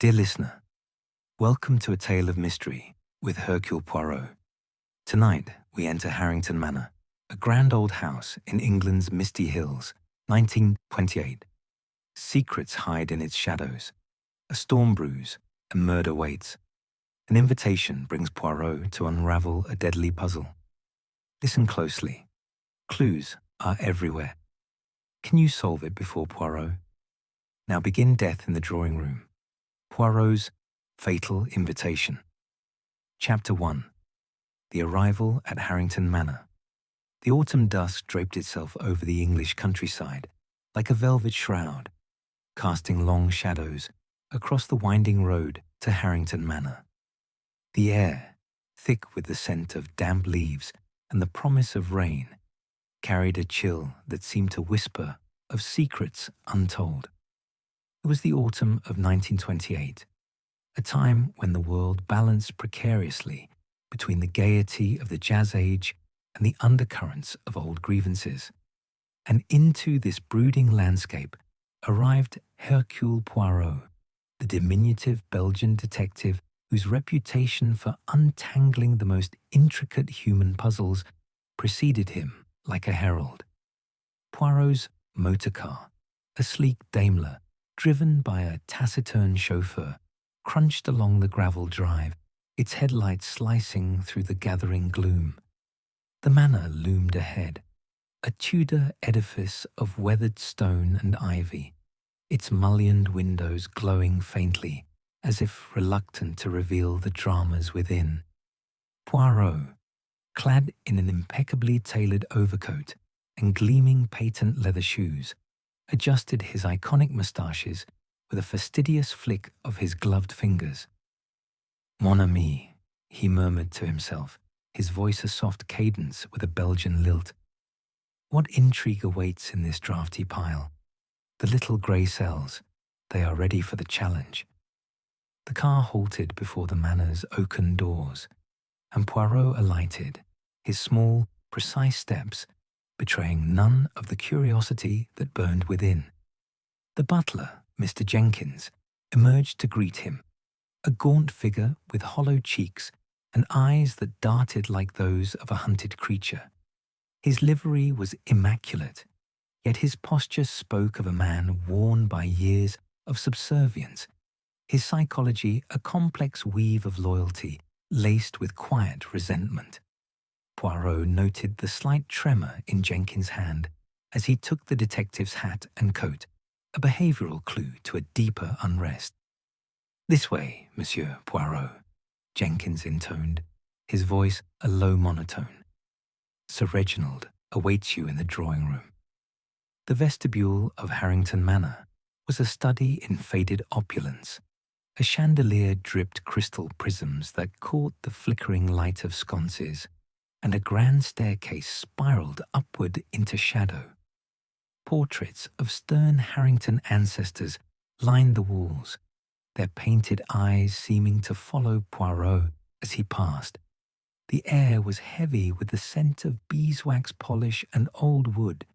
Dear listener, welcome to A Tale of Mystery with Hercule Poirot. Tonight, we enter Harrington Manor, a grand old house in England's misty hills, 1928. Secrets hide in its shadows. A storm brews, and murder waits. An invitation brings Poirot to unravel a deadly puzzle. Listen closely. Clues are everywhere. Can you solve it before Poirot? Now begin death in the drawing room. Poirot's fatal invitation. Chapter 1. The arrival at Harrington Manor. The autumn dusk draped itself over the English countryside like a velvet shroud, casting long shadows across the winding road to Harrington Manor. The air, thick with the scent of damp leaves and the promise of rain, carried a chill that seemed to whisper of secrets untold. It was the autumn of 1928, a time when the world balanced precariously between the gaiety of the jazz age and the undercurrents of old grievances. And into this brooding landscape arrived Hercule Poirot, the diminutive Belgian detective whose reputation for untangling the most intricate human puzzles preceded him like a herald. Poirot's motor car, a sleek Daimler, driven by a taciturn chauffeur, crunched along the gravel drive, its headlights slicing through the gathering gloom. The manor loomed ahead, a Tudor edifice of weathered stone and ivy, its mullioned windows glowing faintly, as if reluctant to reveal the dramas within. Poirot, clad in an impeccably tailored overcoat and gleaming patent leather shoes, adjusted his iconic moustaches with a fastidious flick of his gloved fingers. Mon ami, he murmured to himself, his voice a soft cadence with a Belgian lilt. What intrigue awaits in this draughty pile? The little grey cells, they are ready for the challenge. The car halted before the manor's oaken doors, and Poirot alighted, his small, precise steps betraying none of the curiosity that burned within. The butler, Mr. Jenkins, emerged to greet him, a gaunt figure with hollow cheeks and eyes that darted like those of a hunted creature. His livery was immaculate, yet his posture spoke of a man worn by years of subservience, his psychology a complex weave of loyalty laced with quiet resentment. Poirot noted the slight tremor in Jenkins' hand as he took the detective's hat and coat, a behavioral clue to a deeper unrest. "This way, Monsieur Poirot," Jenkins intoned, his voice a low monotone. "Sir Reginald awaits you in the drawing room." The vestibule of Harrington Manor was a study in faded opulence. A chandelier dripped crystal prisms that caught the flickering light of sconces, and a grand staircase spiraled upward into shadow. Portraits of stern Harrington ancestors lined the walls, their painted eyes seeming to follow Poirot as he passed. The air was heavy with the scent of beeswax polish and old wood,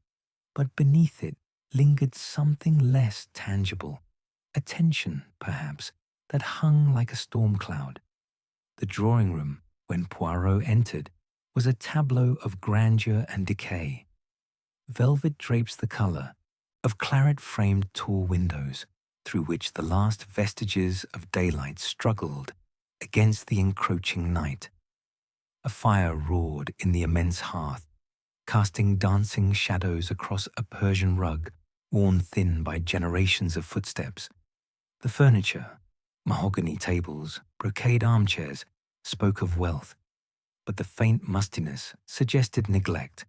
but beneath it lingered something less tangible, a tension, perhaps, that hung like a storm cloud. The drawing room, when Poirot entered, was a tableau of grandeur and decay. Velvet drapes the colour of claret-framed tall windows through which the last vestiges of daylight struggled against the encroaching night. A fire roared in the immense hearth, casting dancing shadows across a Persian rug worn thin by generations of footsteps. The furniture, mahogany tables, brocade armchairs, spoke of wealth, but the faint mustiness suggested neglect,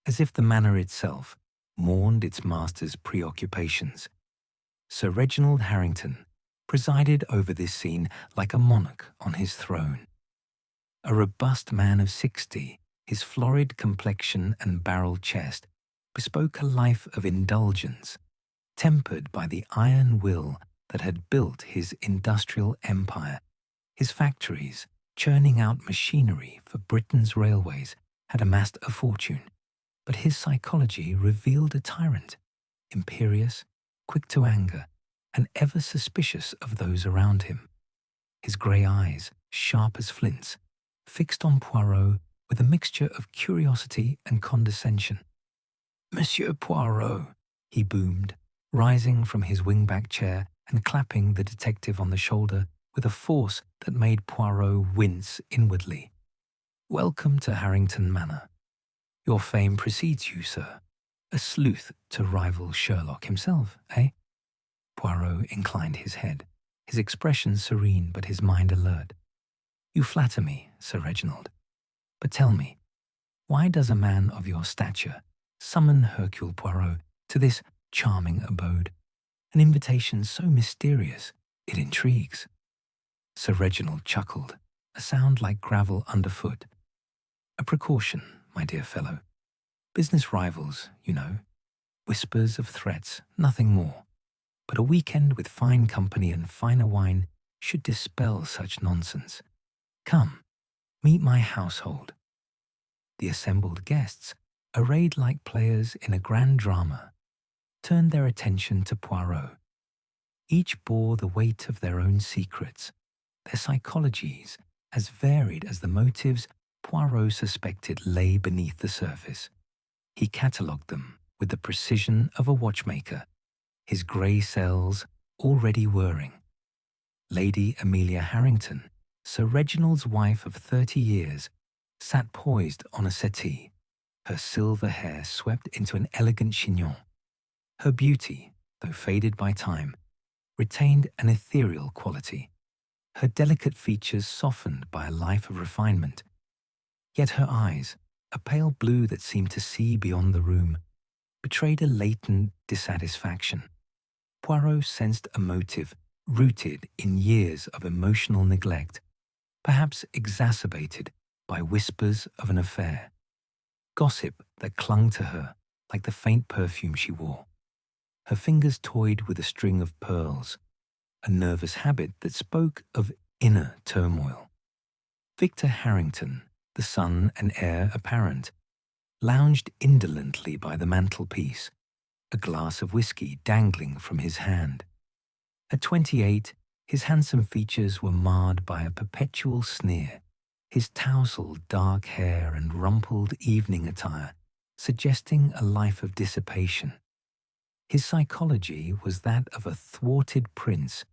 as if the manor itself mourned its master's preoccupations. Sir Reginald Harrington presided over this scene like a monarch on his throne. A robust man of 60, his florid complexion and barrel chest bespoke a life of indulgence, tempered by the iron will that had built his industrial empire. His factories, churning out machinery for Britain's railways, had amassed a fortune, but his psychology revealed a tyrant, imperious, quick to anger, and ever suspicious of those around him. His grey eyes, sharp as flints, fixed on Poirot with a mixture of curiosity and condescension. "Monsieur Poirot," he boomed, rising from his wing-back chair and clapping the detective on the shoulder with a force that made Poirot wince inwardly. "Welcome to Harrington Manor. Your fame precedes you, sir. A sleuth to rival Sherlock himself, eh?" Poirot inclined his head, his expression serene but his mind alert. "You flatter me, Sir Reginald. But tell me, why does a man of your stature summon Hercule Poirot to this charming abode? An invitation so mysterious, it intrigues." Sir Reginald chuckled, a sound like gravel underfoot. "A precaution, my dear fellow. Business rivals, you know. Whispers of threats, nothing more. But a weekend with fine company and finer wine should dispel such nonsense. Come, meet my household." The assembled guests, arrayed like players in a grand drama, turned their attention to Poirot. Each bore the weight of their own secrets, their psychologies as varied as the motives Poirot suspected lay beneath the surface. He catalogued them with the precision of a watchmaker, his grey cells already whirring. Lady Amelia Harrington, Sir Reginald's wife of 30 years, sat poised on a settee, her silver hair swept into an elegant chignon. Her beauty, though faded by time, retained an ethereal quality, her delicate features softened by a life of refinement. Yet her eyes, a pale blue that seemed to see beyond the room, betrayed a latent dissatisfaction. Poirot sensed a motive rooted in years of emotional neglect, perhaps exacerbated by whispers of an affair, gossip that clung to her like the faint perfume she wore. Her fingers toyed with a string of pearls, a nervous habit that spoke of inner turmoil. Victor Harrington, the son and heir apparent, lounged indolently by the mantelpiece, a glass of whiskey dangling from his hand. At 28, his handsome features were marred by a perpetual sneer, his tousled dark hair and rumpled evening attire suggesting a life of dissipation. His psychology was that of a thwarted prince,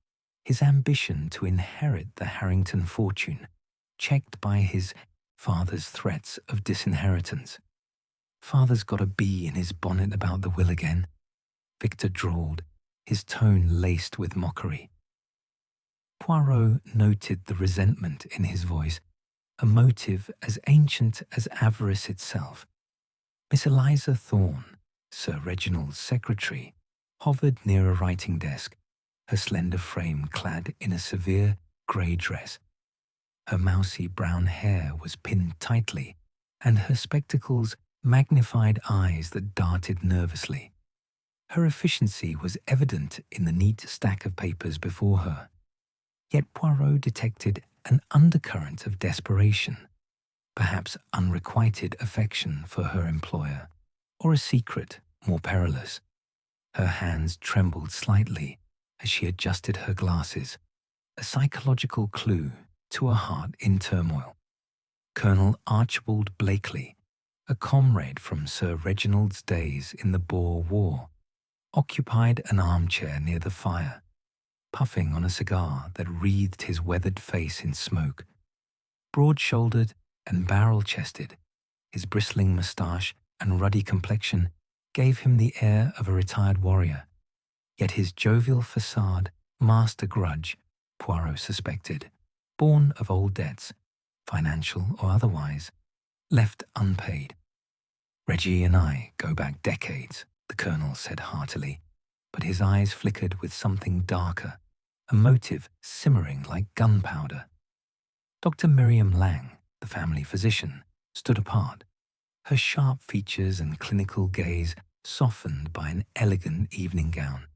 his ambition to inherit the Harrington fortune, checked by his father's threats of disinheritance. "Father's got a bee in his bonnet about the will again," Victor drawled, his tone laced with mockery. Poirot noted the resentment in his voice, a motive as ancient as avarice itself. Miss Eliza Thorne, Sir Reginald's secretary, hovered near a writing desk, her slender frame clad in a severe grey dress. Her mousy brown hair was pinned tightly, and her spectacles magnified eyes that darted nervously. Her efficiency was evident in the neat stack of papers before her. Yet Poirot detected an undercurrent of desperation, perhaps unrequited affection for her employer, or a secret more perilous. Her hands trembled slightly as she adjusted her glasses, a psychological clue to a heart in turmoil. Colonel Archibald Blakely, a comrade from Sir Reginald's days in the Boer War, occupied an armchair near the fire, puffing on a cigar that wreathed his weathered face in smoke. Broad-shouldered and barrel-chested, his bristling moustache and ruddy complexion gave him the air of a retired warrior. Yet his jovial facade masked a grudge, Poirot suspected, born of old debts, financial or otherwise, left unpaid. "Reggie and I go back decades," the Colonel said heartily, but his eyes flickered with something darker, a motive simmering like gunpowder. Dr. Miriam Lang, the family physician, stood apart, her sharp features and clinical gaze softened by an elegant evening gown.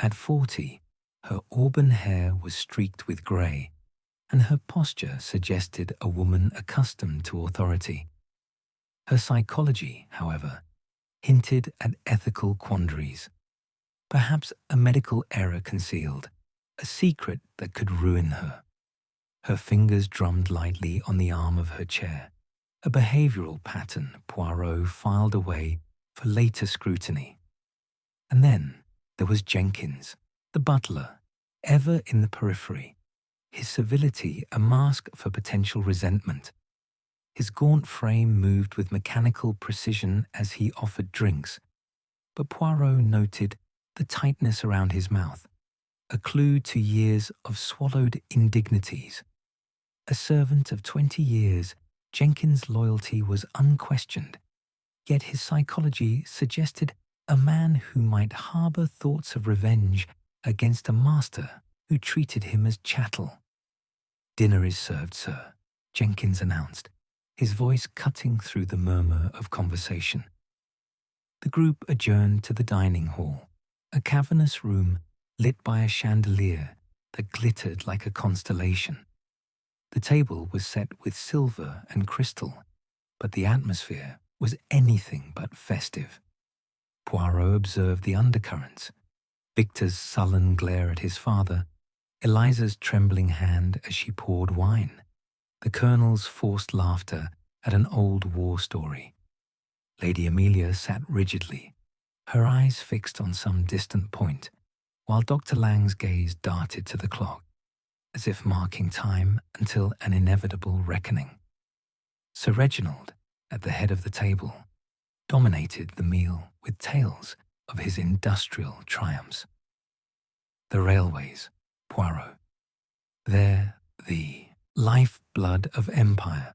At 40, her auburn hair was streaked with grey, and her posture suggested a woman accustomed to authority. Her psychology, however, hinted at ethical quandaries. Perhaps a medical error concealed, a secret that could ruin her. Her fingers drummed lightly on the arm of her chair, a behavioral pattern Poirot filed away for later scrutiny. And then there was Jenkins, the butler, ever in the periphery, his civility a mask for potential resentment. His gaunt frame moved with mechanical precision as he offered drinks, but Poirot noted the tightness around his mouth, a clue to years of swallowed indignities. A servant of 20 years, Jenkins' loyalty was unquestioned, yet his psychology suggested a man who might harbour thoughts of revenge against a master who treated him as chattel. "Dinner is served, sir," Jenkins announced, his voice cutting through the murmur of conversation. The group adjourned to the dining hall, a cavernous room lit by a chandelier that glittered like a constellation. The table was set with silver and crystal, but the atmosphere was anything but festive. Poirot observed the undercurrents: Victor's sullen glare at his father, Eliza's trembling hand as she poured wine, the Colonel's forced laughter at an old war story. Lady Amelia sat rigidly, her eyes fixed on some distant point, while Dr. Lang's gaze darted to the clock, as if marking time until an inevitable reckoning. Sir Reginald, at the head of the table, dominated the meal with tales of his industrial triumphs. The railways, Poirot. They're the lifeblood of empire.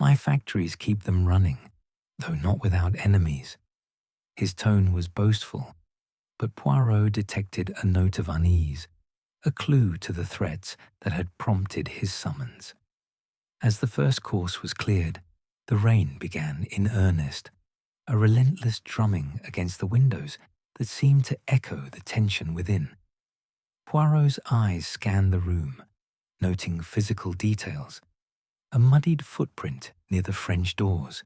My factories keep them running, though not without enemies. His tone was boastful, but Poirot detected a note of unease, a clue to the threats that had prompted his summons. As the first course was cleared, the rain began in earnest, a relentless drumming against the windows that seemed to echo the tension within. Poirot's eyes scanned the room, noting physical details: a muddied footprint near the French doors,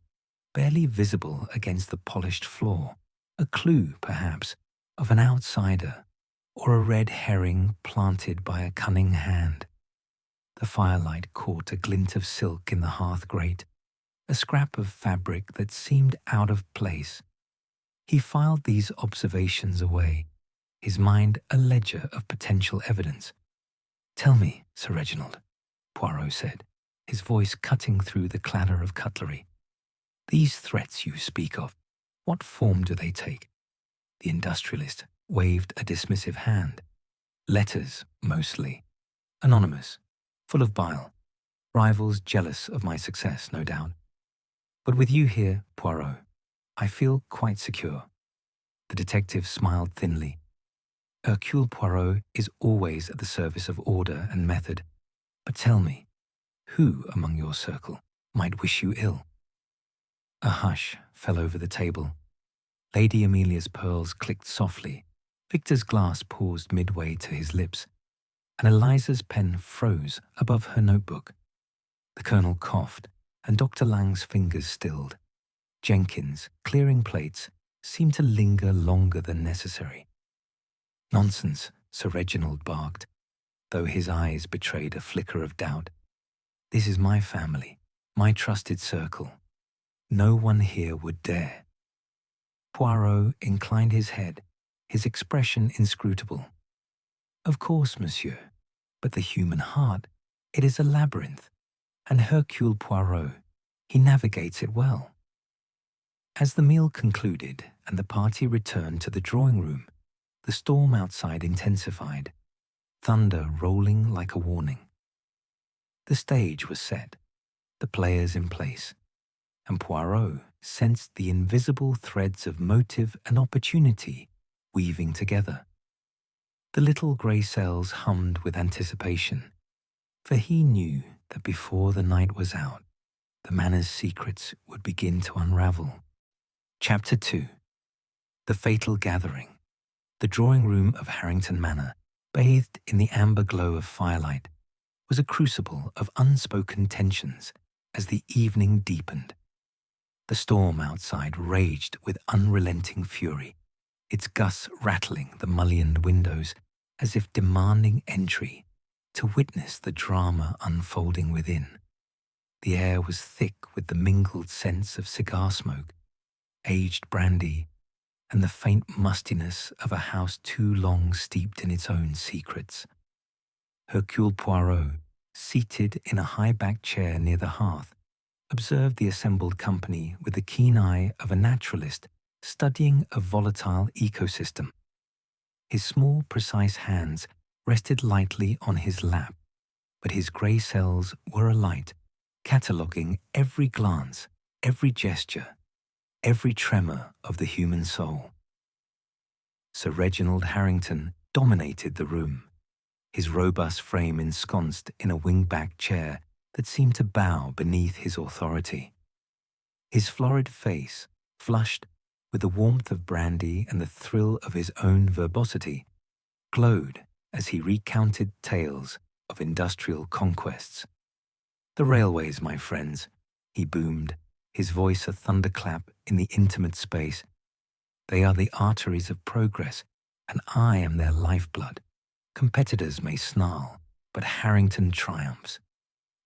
barely visible against the polished floor, a clue, perhaps, of an outsider, or a red herring planted by a cunning hand. The firelight caught a glint of silk in the hearth grate, a scrap of fabric that seemed out of place. He filed these observations away, his mind a ledger of potential evidence. "Tell me, Sir Reginald," Poirot said, his voice cutting through the clatter of cutlery. "These threats you speak of, what form do they take?" The industrialist waved a dismissive hand. "Letters, mostly. Anonymous, full of bile. Rivals jealous of my success, no doubt. But with you here, Poirot, I feel quite secure." The detective smiled thinly. "Hercule Poirot is always at the service of order and method. But tell me, who among your circle might wish you ill?" A hush fell over the table. Lady Amelia's pearls clicked softly, Victor's glass paused midway to his lips, and Eliza's pen froze above her notebook. The Colonel coughed, and Dr. Lang's fingers stilled. Jenkins, clearing plates, seemed to linger longer than necessary. "Nonsense," Sir Reginald barked, though his eyes betrayed a flicker of doubt. "This is my family, my trusted circle. No one here would dare." Poirot inclined his head, his expression inscrutable. "Of course, monsieur, but the human heart, it is a labyrinth, and Hercule Poirot, he navigates it well." As the meal concluded and the party returned to the drawing room, the storm outside intensified, thunder rolling like a warning. The stage was set, the players in place, and Poirot sensed the invisible threads of motive and opportunity weaving together. The little grey cells hummed with anticipation, for he knew that before the night was out, the manor's secrets would begin to unravel. Chapter 2. The Fatal Gathering. The drawing room of Harrington Manor, bathed in the amber glow of firelight, was a crucible of unspoken tensions as the evening deepened. The storm outside raged with unrelenting fury, its gusts rattling the mullioned windows as if demanding entry to witness the drama unfolding within. The air was thick with the mingled scents of cigar smoke, aged brandy, and the faint mustiness of a house too long steeped in its own secrets. Hercule Poirot, seated in a high-backed chair near the hearth, observed the assembled company with the keen eye of a naturalist studying a volatile ecosystem. His small, precise hands rested lightly on his lap, but his grey cells were alight, cataloguing every glance, every gesture, every tremor of the human soul. Sir Reginald Harrington dominated the room, his robust frame ensconced in a wing-back chair that seemed to bow beneath his authority. His florid face, flushed with the warmth of brandy and the thrill of his own verbosity, glowed as he recounted tales of industrial conquests. "The railways, my friends," he boomed, his voice a thunderclap in the intimate space. "They are the arteries of progress, and I am their lifeblood. Competitors may snarl, but Harrington triumphs."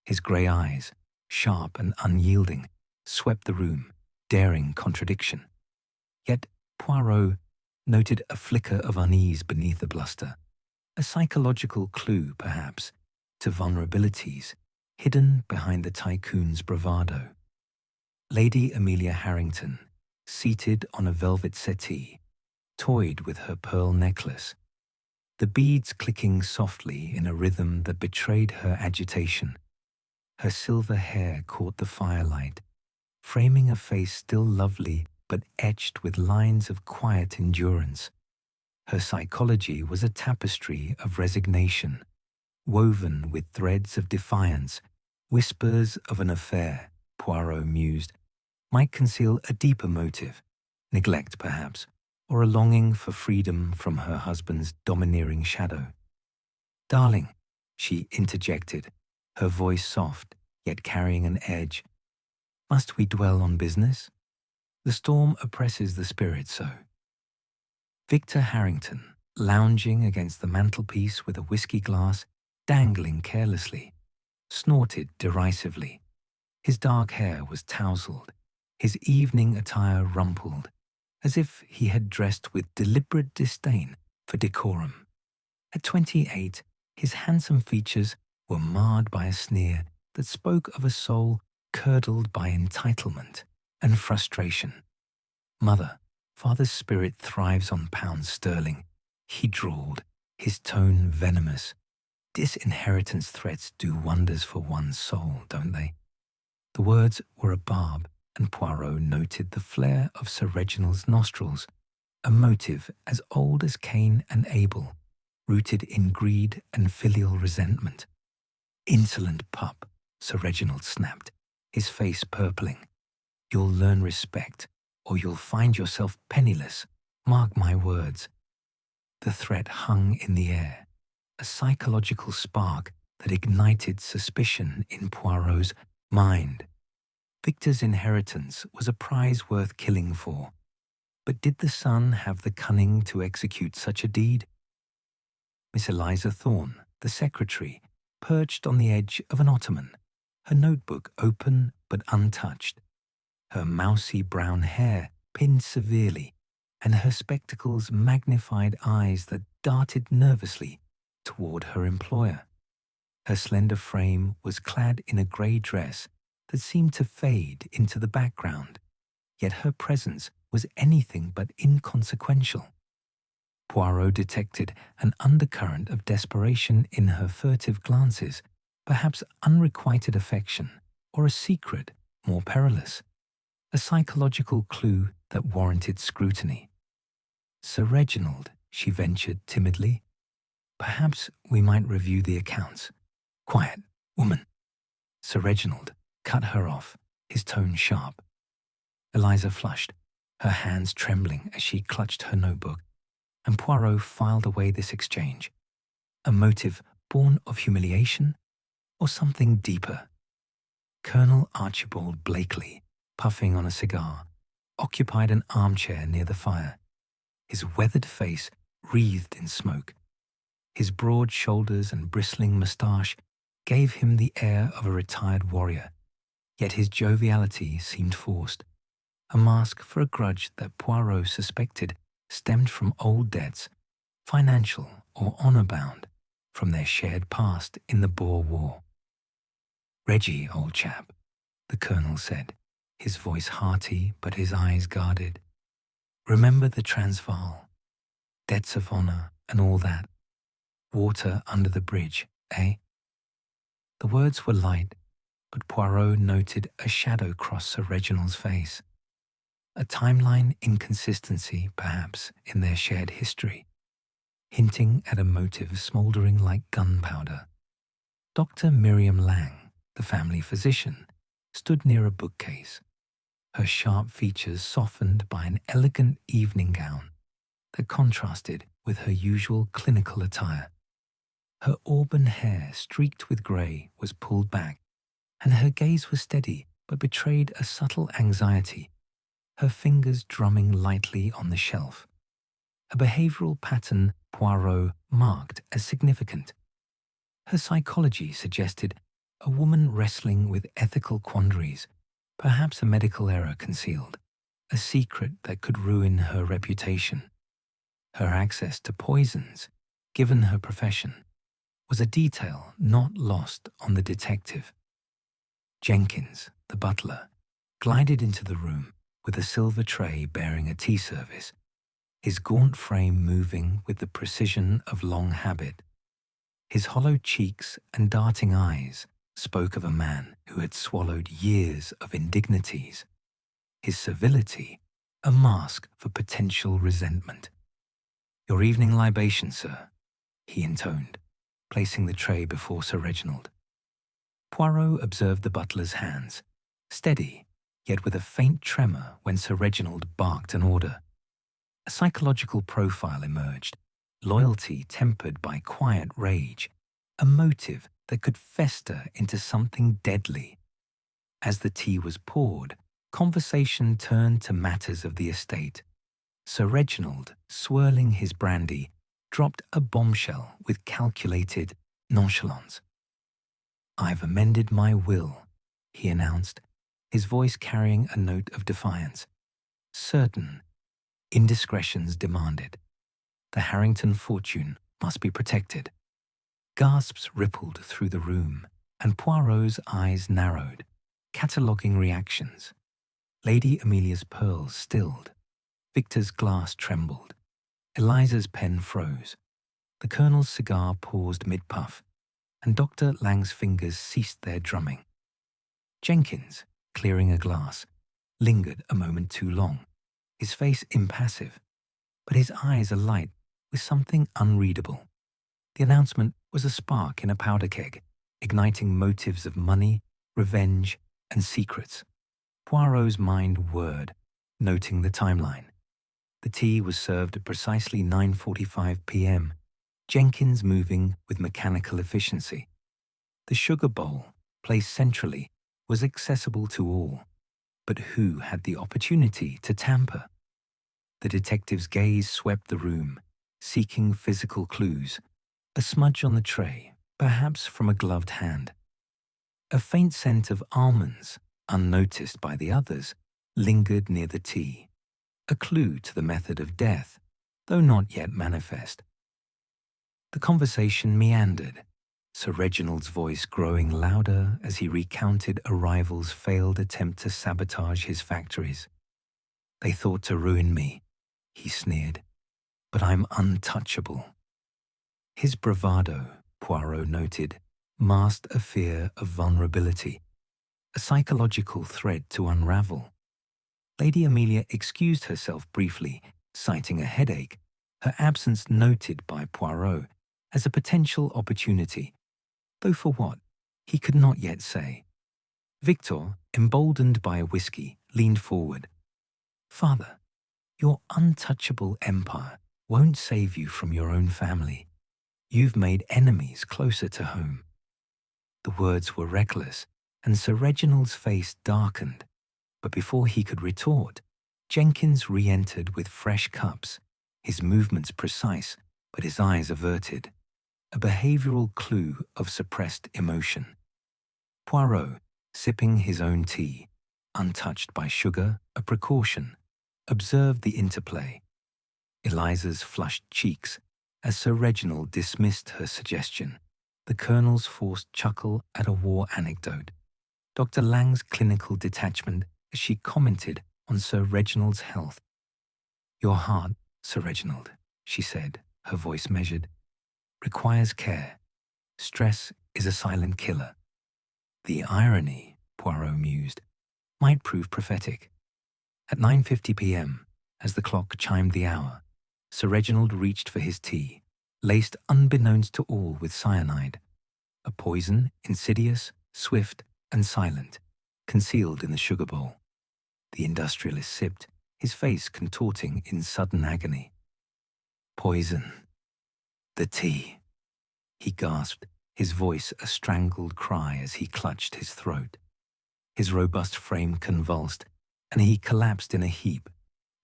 His grey eyes, sharp and unyielding, swept the room, daring contradiction. Yet Poirot noted a flicker of unease beneath the bluster, a psychological clue, perhaps, to vulnerabilities hidden behind the tycoon's bravado. Lady Amelia Harrington, seated on a velvet settee, toyed with her pearl necklace, the beads clicking softly in a rhythm that betrayed her agitation. Her silver hair caught the firelight, framing a face still lovely but etched with lines of quiet endurance. Her psychology was a tapestry of resignation, woven with threads of defiance. Whispers of an affair, Poirot mused, might conceal a deeper motive, neglect perhaps, or a longing for freedom from her husband's domineering shadow. "Darling," she interjected, her voice soft, yet carrying an edge, "must we dwell on business? The storm oppresses the spirit so." Victor Harrington, lounging against the mantelpiece with a whiskey glass dangling carelessly, snorted derisively. His dark hair was tousled, his evening attire rumpled, as if he had dressed with deliberate disdain for decorum. At 28, his handsome features were marred by a sneer that spoke of a soul curdled by entitlement and frustration. "Mother, father's spirit thrives on pounds sterling," he drawled, his tone venomous. "Disinheritance threats do wonders for one's soul, don't they?" The words were a barb, and Poirot noted the flare of Sir Reginald's nostrils, a motive as old as Cain and Abel, rooted in greed and filial resentment. "Insolent pup," Sir Reginald snapped, his face purpling. "You'll learn respect, or you'll find yourself penniless. Mark my words." The threat hung in the air, a psychological spark that ignited suspicion in Poirot's mind. Victor's inheritance was a prize worth killing for, but did the son have the cunning to execute such a deed? Miss Eliza Thorne, the secretary, perched on the edge of an ottoman, her notebook open but untouched, her mousy brown hair pinned severely, and her spectacles magnified eyes that darted nervously toward her employer. Her slender frame was clad in a grey dress that seemed to fade into the background, yet her presence was anything but inconsequential. Poirot detected an undercurrent of desperation in her furtive glances, perhaps unrequited affection, or a secret more perilous, a psychological clue that warranted scrutiny. "Sir Reginald," she ventured timidly, "perhaps we might review the accounts." "Quiet, woman!" Sir Reginald cut her off, his tone sharp. Eliza flushed, her hands trembling as she clutched her notebook, and Poirot filed away this exchange. A motive born of humiliation, or something deeper? Colonel Archibald Blakely, puffing on a cigar, occupied an armchair near the fire. his weathered face wreathed in smoke. His broad shoulders and bristling moustache gave him the air of a retired warrior, yet his joviality seemed forced, a mask for a grudge that Poirot suspected stemmed from old debts, financial or honor-bound, from their shared past in the Boer War. "Reggie, old chap," the colonel said, his voice hearty but his eyes guarded. "Remember the Transvaal, debts of honor and all that. Water under the bridge, eh?" The words were light, but Poirot noted a shadow cross Sir Reginald's face. A timeline inconsistency, perhaps, in their shared history, hinting at a motive smouldering like gunpowder. Dr. Miriam Lang, the family physician, stood near a bookcase, her sharp features softened by an elegant evening gown that contrasted with her usual clinical attire. Her auburn hair, streaked with grey, was pulled back, and her gaze was steady but betrayed a subtle anxiety, her fingers drumming lightly on the shelf, a behavioural pattern Poirot marked as significant. Her psychology suggested a woman wrestling with ethical quandaries, perhaps a medical error concealed, a secret that could ruin her reputation. Her access to poisons, given her profession, was a detail not lost on the detective. Jenkins, the butler, glided into the room with a silver tray bearing a tea service, his gaunt frame moving with the precision of long habit. His hollow cheeks and darting eyes spoke of a man who had swallowed years of indignities, his civility a mask for potential resentment. "Your evening libation, sir," he intoned, placing the tray before Sir Reginald. Poirot observed the butler's hands, steady, yet with a faint tremor when Sir Reginald barked an order. A psychological profile emerged, loyalty tempered by quiet rage, a motive that could fester into something deadly. As the tea was poured, conversation turned to matters of the estate. Sir Reginald, swirling his brandy, dropped a bombshell with calculated nonchalance. "I've amended my will," he announced, his voice carrying a note of defiance. Certain indiscretions demanded. The Harrington fortune must be protected. Gasps rippled through the room, and Poirot's eyes narrowed, cataloguing reactions. Lady Amelia's pearls stilled. Victor's glass trembled. Eliza's pen froze. The colonel's cigar paused mid-puff, and Dr. Lang's fingers ceased their drumming. Jenkins, clearing a glass, lingered a moment too long, his face impassive, but his eyes alight with something unreadable. The announcement was a spark in a powder keg, igniting motives of money, revenge, and secrets. Poirot's mind whirred, noting the timeline. The tea was served at precisely 9:45 p.m., Jenkins moving with mechanical efficiency. The sugar bowl, placed centrally, was accessible to all, but who had the opportunity to tamper? The detective's gaze swept the room, seeking physical clues, a smudge on the tray, perhaps from a gloved hand. A faint scent of almonds, unnoticed by the others, lingered near the tea, a clue to the method of death, though not yet manifest. The conversation meandered, Sir Reginald's voice growing louder as he recounted a rival's failed attempt to sabotage his factories. "They thought to ruin me," he sneered, "but I'm untouchable." His bravado, Poirot noted, masked a fear of vulnerability, a psychological thread to unravel. Lady Amelia excused herself briefly, citing a headache, her absence noted by Poirot as a potential opportunity, though for what, he could not yet say. Victor, emboldened by a whisky, leaned forward. "Father, your untouchable empire won't save you from your own family. You've made enemies closer to home." The words were reckless, and Sir Reginald's face darkened, but before he could retort, Jenkins re-entered with fresh cups, his movements precise, but his eyes averted, a behavioral clue of suppressed emotion. Poirot, sipping his own tea, untouched by sugar, a precaution, observed the interplay. Eliza's flushed cheeks as Sir Reginald dismissed her suggestion, the Colonel's forced chuckle at a war anecdote, Dr. Lang's clinical detachment as she commented on Sir Reginald's health. "Your heart, Sir Reginald," she said, her voice measured, "requires care. Stress is a silent killer." The irony, Poirot mused, might prove prophetic. At 9:50 p.m., as the clock chimed the hour, Sir Reginald reached for his tea, laced unbeknownst to all with cyanide, a poison insidious, swift, and silent, concealed in the sugar bowl. The industrialist sipped, his face contorting in sudden agony. "Poison. The tea," he gasped, his voice a strangled cry as he clutched his throat. His robust frame convulsed, and he collapsed in a heap,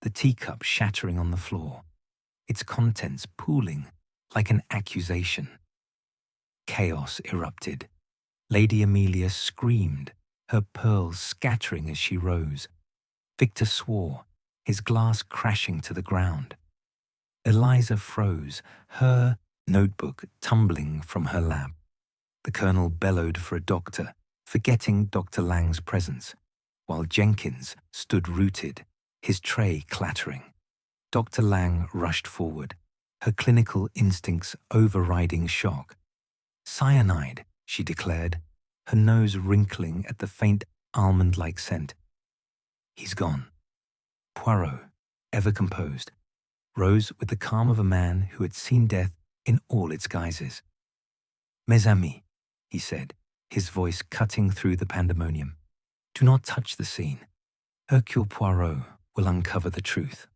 the teacup shattering on the floor, its contents pooling like an accusation. Chaos erupted. Lady Amelia screamed, her pearls scattering as she rose. Victor swore, his glass crashing to the ground. Eliza froze, her notebook tumbling from her lap. The Colonel bellowed for a doctor, forgetting Dr. Lang's presence, while Jenkins stood rooted, his tray clattering. Dr. Lang rushed forward, her clinical instincts overriding shock. "Cyanide," she declared, her nose wrinkling at the faint almond-like scent. "He's gone." Poirot, ever composed, rose with the calm of a man who had seen death in all its guises. "Mes amis," he said, his voice cutting through the pandemonium, "do not touch the scene. Hercule Poirot will uncover the truth."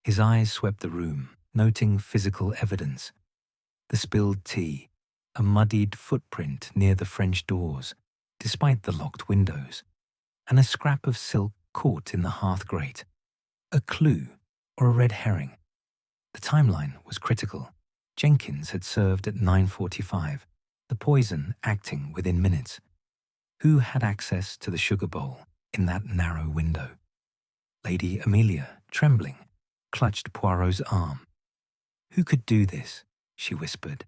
His eyes swept the room, noting physical evidence. The spilled tea, a muddied footprint near the French doors, despite the locked windows, and a scrap of silk caught in the hearth grate. A clue or a red herring. The timeline was critical. Jenkins had served at 9:45, the poison acting within minutes. Who had access to the sugar bowl in that narrow window? Lady Amelia, trembling, clutched Poirot's arm. "Who could do this?" she whispered,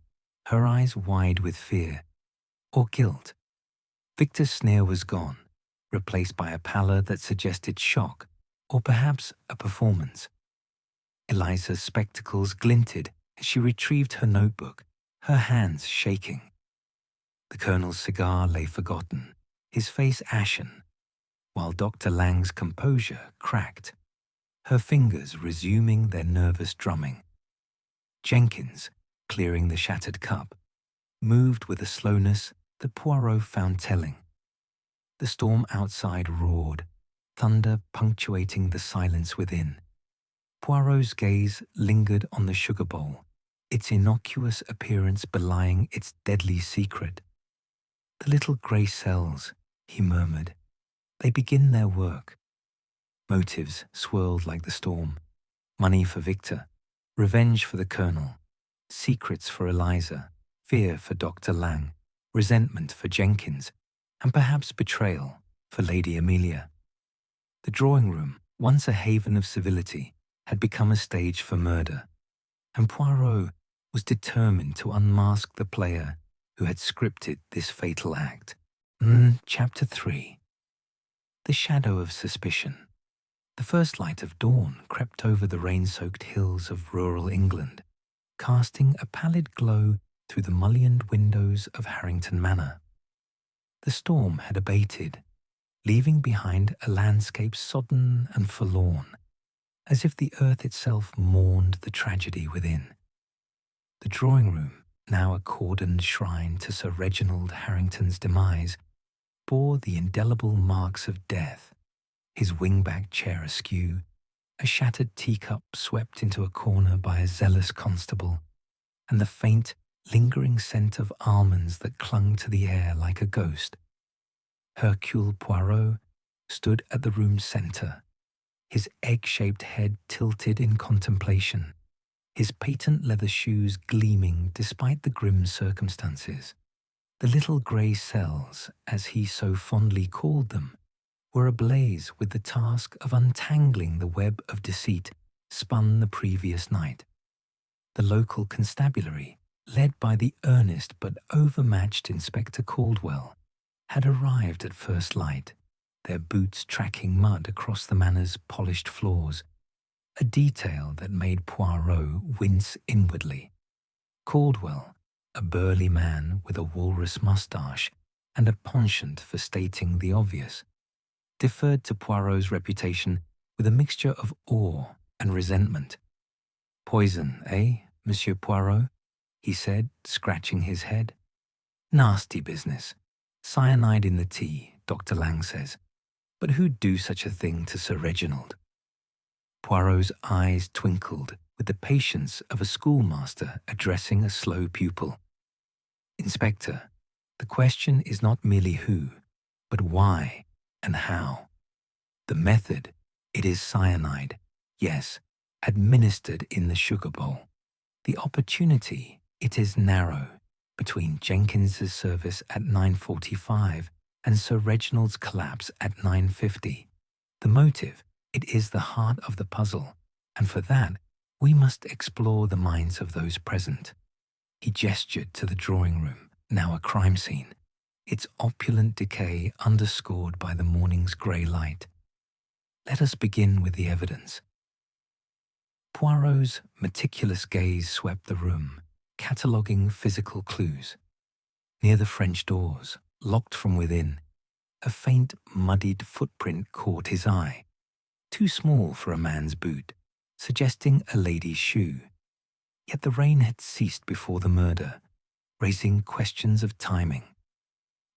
her eyes wide with fear. Or guilt? Victor's sneer was gone, replaced by a pallor that suggested shock, or perhaps a performance. Eliza's spectacles glinted as she retrieved her notebook, her hands shaking. The Colonel's cigar lay forgotten, his face ashen, while Dr. Lang's composure cracked, her fingers resuming their nervous drumming. Jenkins, clearing the shattered cup, moved with a slowness that Poirot found telling. The storm outside roared, thunder punctuating the silence within. Poirot's gaze lingered on the sugar bowl, its innocuous appearance belying its deadly secret. "The little grey cells," he murmured. "They begin their work." Motives swirled like the storm. Money for Victor, revenge for the Colonel, secrets for Eliza, fear for Dr. Lang, resentment for Jenkins, and perhaps betrayal for Lady Amelia. The drawing room, once a haven of civility, had become a stage for murder, and Poirot was determined to unmask the player who had scripted this fatal act. Chapter 3. The shadow of suspicion. The first light of dawn crept over the rain-soaked hills of rural England, casting a pallid glow through the mullioned windows of Harrington Manor. The storm had abated, leaving behind a landscape sodden and forlorn, as if the earth itself mourned the tragedy within. The drawing room, now a cordoned shrine to Sir Reginald Harrington's demise, bore the indelible marks of death, his wing-back chair askew, a shattered teacup swept into a corner by a zealous constable, and the faint, lingering scent of almonds that clung to the air like a ghost. Hercule Poirot stood at the room's centre, his egg-shaped head tilted in contemplation, his patent leather shoes gleaming despite the grim circumstances. The little grey cells, as he so fondly called them, were ablaze with the task of untangling the web of deceit spun the previous night. The local constabulary, led by the earnest but overmatched Inspector Caldwell, had arrived at first light, their boots tracking mud across the manor's polished floors, a detail that made Poirot wince inwardly. Caldwell, a burly man with a walrus moustache and a penchant for stating the obvious, deferred to Poirot's reputation with a mixture of awe and resentment. "Poison, eh, Monsieur Poirot?" he said, scratching his head. "Nasty business. Cyanide in the tea, Dr. Lang says. But who'd do such a thing to Sir Reginald?" Poirot's eyes twinkled with the patience of a schoolmaster addressing a slow pupil. "Inspector, the question is not merely who, but why and how. The method, it is cyanide, yes, administered in the sugar bowl. The opportunity, it is narrow, between Jenkins's service at 9:45 and Sir Reginald's collapse at 9:50. The motive, it is the heart of the puzzle, and for that we must explore the minds of those present." He gestured to the drawing room, now a crime scene, its opulent decay underscored by the morning's grey light. "Let us begin with the evidence." Poirot's meticulous gaze swept the room, cataloguing physical clues. Near the French doors, locked from within, a faint, muddied footprint caught his eye, too small for a man's boot, suggesting a lady's shoe. Yet the rain had ceased before the murder, raising questions of timing.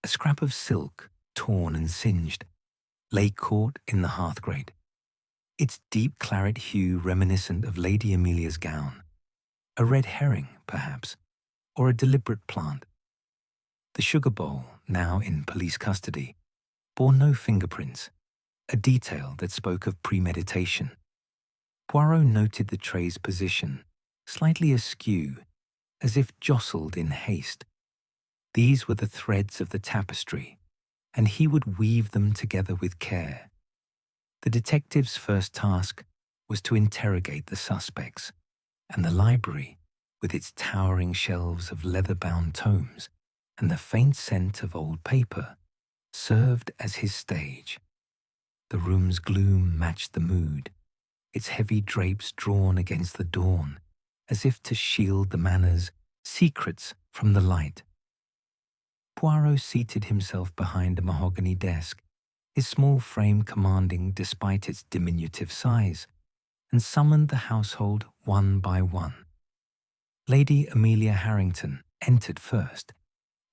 A scrap of silk, torn and singed, lay caught in the hearth-grate, its deep claret hue reminiscent of Lady Amelia's gown. A red herring, perhaps, or a deliberate plant. The sugar bowl, now in police custody, bore no fingerprints, a detail that spoke of premeditation. Poirot noted the tray's position, slightly askew, as if jostled in haste. These were the threads of the tapestry, and he would weave them together with care. The detective's first task was to interrogate the suspects, and the library, with its towering shelves of leather-bound tomes and the faint scent of old paper, served as his stage. The room's gloom matched the mood, its heavy drapes drawn against the dawn, as if to shield the manor's secrets from the light. Poirot seated himself behind a mahogany desk, his small frame commanding despite its diminutive size, and summoned the household one by one. Lady Amelia Harrington entered first,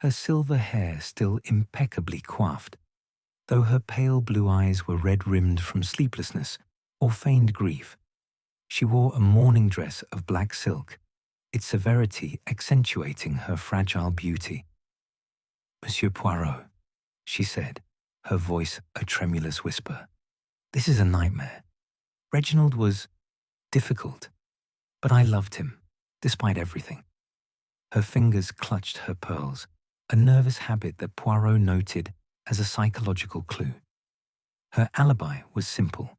her silver hair still impeccably coiffed, though her pale blue eyes were red-rimmed from sleeplessness or feigned grief. She wore a morning dress of black silk, its severity accentuating her fragile beauty. "Monsieur Poirot," she said, her voice a tremulous whisper, "this is a nightmare. Reginald was difficult, but I loved him, despite everything." Her fingers clutched her pearls, a nervous habit that Poirot noted as a psychological clue. Her alibi was simple.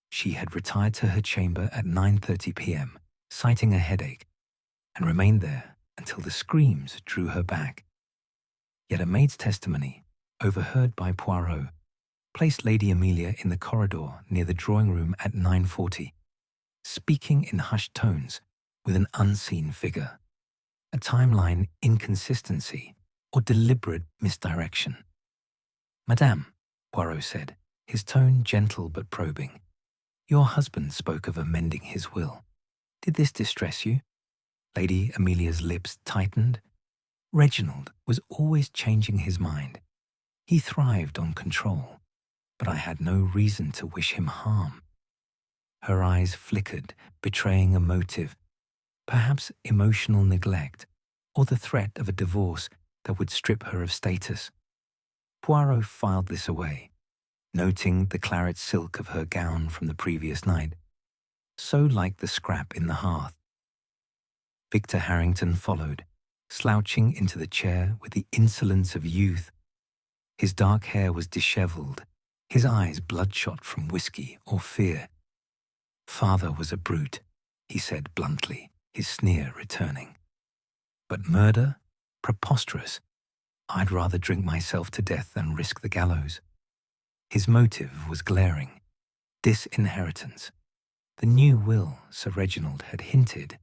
She had retired to her chamber at 9:30 p.m., citing a headache, and remained there until the screams drew her back. Yet a maid's testimony, overheard by Poirot, placed Lady Amelia in the corridor near the drawing room at 9:40, speaking in hushed tones with an unseen figure, a timeline inconsistency or deliberate misdirection. "Madame," Poirot said, his tone gentle but probing, "your husband spoke of amending his will. Did this distress you?" Lady Amelia's lips tightened. Reginald was always changing his mind. He thrived on control, but I had no reason to wish him harm. Her eyes flickered, betraying a motive, perhaps emotional neglect, or the threat of a divorce that would strip her of status. Poirot filed this away, noting the claret silk of her gown from the previous night, so like the scrap in the hearth. Victor Harrington followed, slouching into the chair with the insolence of youth. His dark hair was dishevelled, his eyes bloodshot from whiskey or fear. "Father was a brute," he said bluntly, his sneer returning. "But murder? Preposterous. I'd rather drink myself to death than risk the gallows." His motive was glaring. Disinheritance. The new will, Sir Reginald had hinted,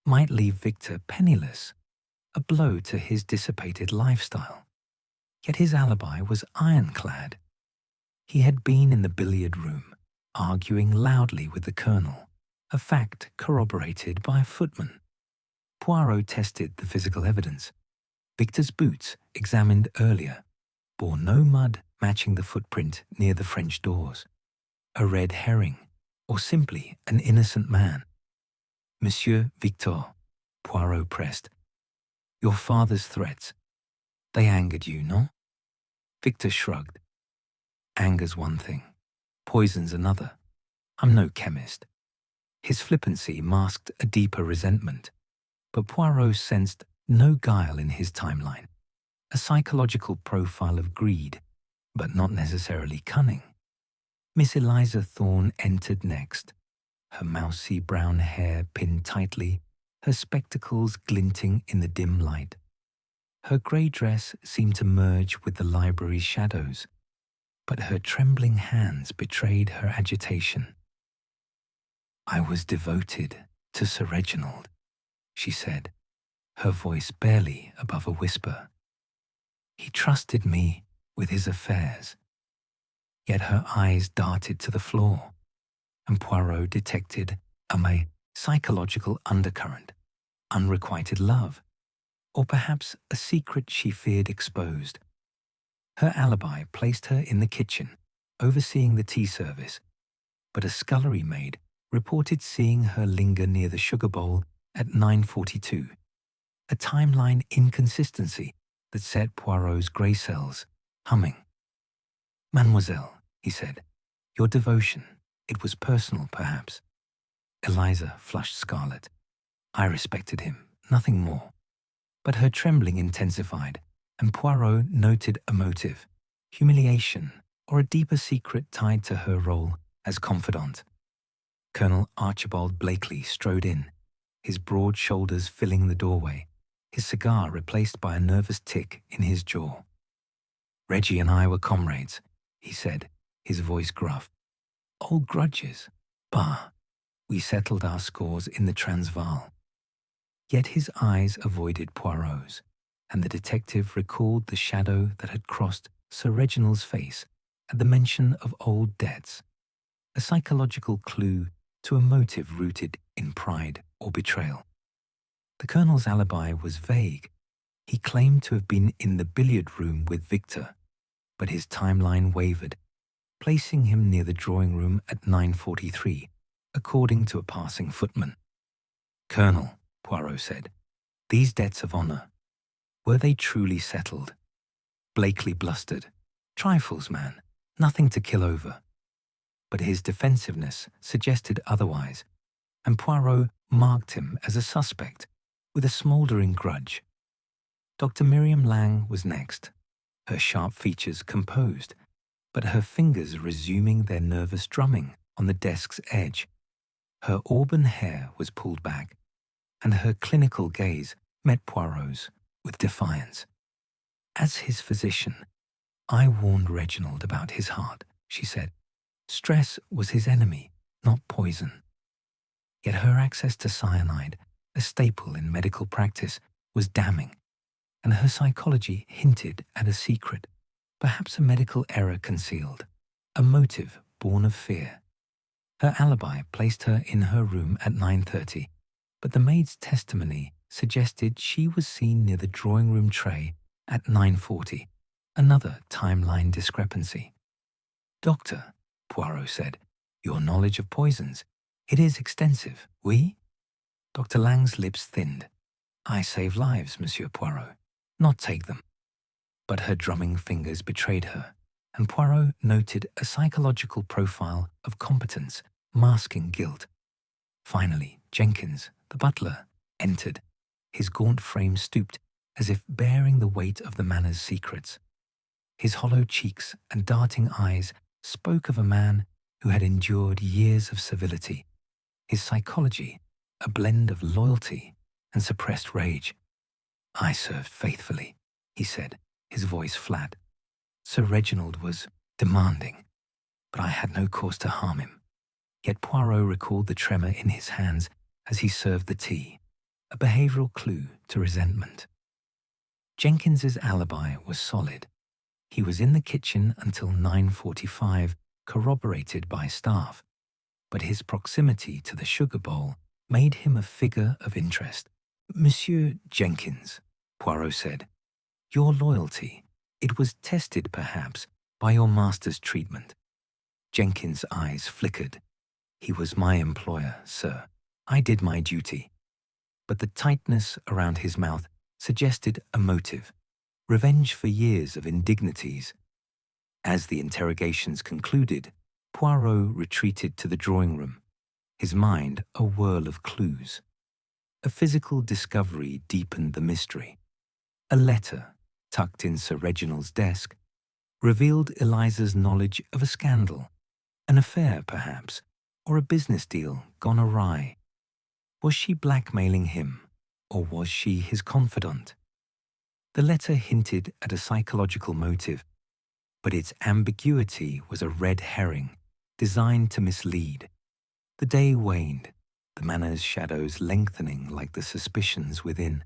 might leave Victor penniless, a blow to his dissipated lifestyle. Yet his alibi was ironclad. He had been in the billiard room, arguing loudly with the Colonel, a fact corroborated by a footman. Poirot tested the physical evidence. Victor's boots, examined earlier, bore no mud matching the footprint near the French doors. A red herring, or simply an innocent man. "Monsieur Victor," Poirot pressed, "your father's threats, they angered you, no?" Victor shrugged. "Anger's one thing, poison's another. I'm no chemist." His flippancy masked a deeper resentment, but Poirot sensed no guile in his timeline. A psychological profile of greed, but not necessarily cunning. Miss Eliza Thorne entered next, her mousy brown hair pinned tightly, her spectacles glinting in the dim light. Her grey dress seemed to merge with the library's shadows, but her trembling hands betrayed her agitation. "I was devoted to Sir Reginald," she said, her voice barely above a whisper. "He trusted me with his affairs." Yet her eyes darted to the floor, and Poirot detected a psychological undercurrent, unrequited love, or perhaps a secret she feared exposed. Her alibi placed her in the kitchen, overseeing the tea service, but a scullery maid reported seeing her linger near the sugar bowl at 9:42, a timeline inconsistency that set Poirot's grey cells humming. "Mademoiselle," he said, "your devotion, it was personal, perhaps." Eliza flushed scarlet. I respected him, nothing more. But her trembling intensified, and Poirot noted a motive, humiliation, or a deeper secret tied to her role as confidant. Colonel Archibald Blakely strode in, his broad shoulders filling the doorway, his cigar replaced by a nervous tick in his jaw. "Reggie and I were comrades," he said, his voice gruff. "Old grudges. Bah, we settled our scores in the Transvaal." Yet his eyes avoided Poirot's, and the detective recalled the shadow that had crossed Sir Reginald's face at the mention of old debts, a psychological clue to a motive rooted in pride or betrayal. The Colonel's alibi was vague. He claimed to have been in the billiard room with Victor, but his timeline wavered, placing him near the drawing room at 9:43, according to a passing footman. "Colonel," Poirot said, "these debts of honour, were they truly settled?" Blakely blustered. "Trifles, man, nothing to kill over." But his defensiveness suggested otherwise, and Poirot marked him as a suspect with a smouldering grudge. Dr. Miriam Lang was next, her sharp features composed, but her fingers resuming their nervous drumming on the desk's edge. Her auburn hair was pulled back, and her clinical gaze met Poirot's with defiance. "As his physician, I warned Reginald about his heart," she said. "Stress was his enemy, not poison." Yet her access to cyanide, a staple in medical practice, was damning, and her psychology hinted at a secret, perhaps a medical error concealed, a motive born of fear. Her alibi placed her in her room at 9:30, but the maid's testimony suggested she was seen near the drawing room tray at 9:40, another timeline discrepancy. "Doctor," Poirot said, "your knowledge of poisons, it is extensive, oui?" Dr. Lang's lips thinned. "I save lives, Monsieur Poirot, not take them." But her drumming fingers betrayed her, and Poirot noted a psychological profile of competence masking guilt. Finally, Jenkins, the butler, entered, His gaunt frame stooped, as if bearing the weight of the manor's secrets. His hollow cheeks and darting eyes spoke of a man who had endured years of civility. His psychology, a blend of loyalty and suppressed rage. "I served faithfully," he said, his voice flat. "Sir Reginald was demanding, but I had no cause to harm him." Yet Poirot recalled the tremor in his hands as he served the tea, a behavioral clue to resentment. Jenkins's alibi was solid. He was in the kitchen until 9:45, corroborated by staff, but his proximity to the sugar bowl made him a figure of interest. "Monsieur Jenkins," Poirot said, "your loyalty, it was tested perhaps by your master's treatment." Jenkins' eyes flickered. "He was my employer, sir. I did my duty." But the tightness around his mouth suggested a motive, revenge for years of indignities. As the interrogations concluded, Poirot retreated to the drawing room, his mind a whirl of clues. A physical discovery deepened the mystery. A letter, tucked in Sir Reginald's desk, revealed Eliza's knowledge of a scandal, an affair perhaps, or a business deal gone awry. Was she blackmailing him, or was she his confidant? The letter hinted at a psychological motive, but its ambiguity was a red herring designed to mislead. The day waned, the manor's shadows lengthening like the suspicions within.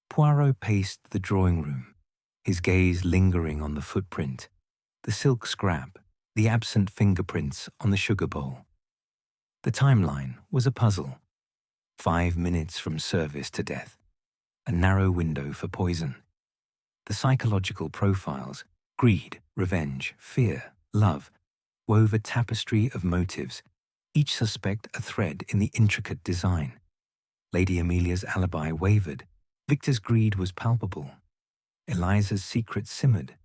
Poirot paced the drawing room, his gaze lingering on the footprint, the silk scrap, the absent fingerprints on the sugar bowl. The timeline was a puzzle. 5 minutes from service to death, a narrow window for poison. The psychological profiles, greed, revenge, fear, love, wove a tapestry of motives, each suspect a thread in the intricate design. Lady Amelia's alibi wavered. Victor's greed was palpable. Eliza's secret simmered.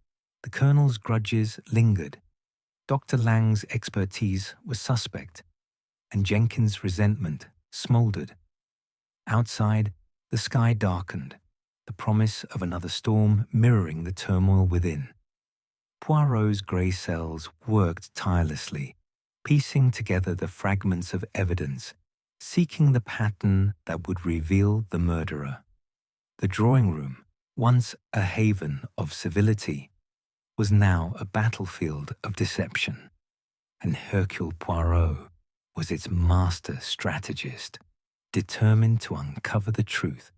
The Colonel's grudges lingered. Dr. Lang's expertise was suspect, and Jenkins' resentment smouldered. Outside, the sky darkened, the promise of another storm mirroring the turmoil within. Poirot's grey cells worked tirelessly, piecing together the fragments of evidence, seeking the pattern that would reveal the murderer. The drawing room, once a haven of civility, was now a battlefield of deception, and Hercule Poirot was its master strategist, determined to uncover the truth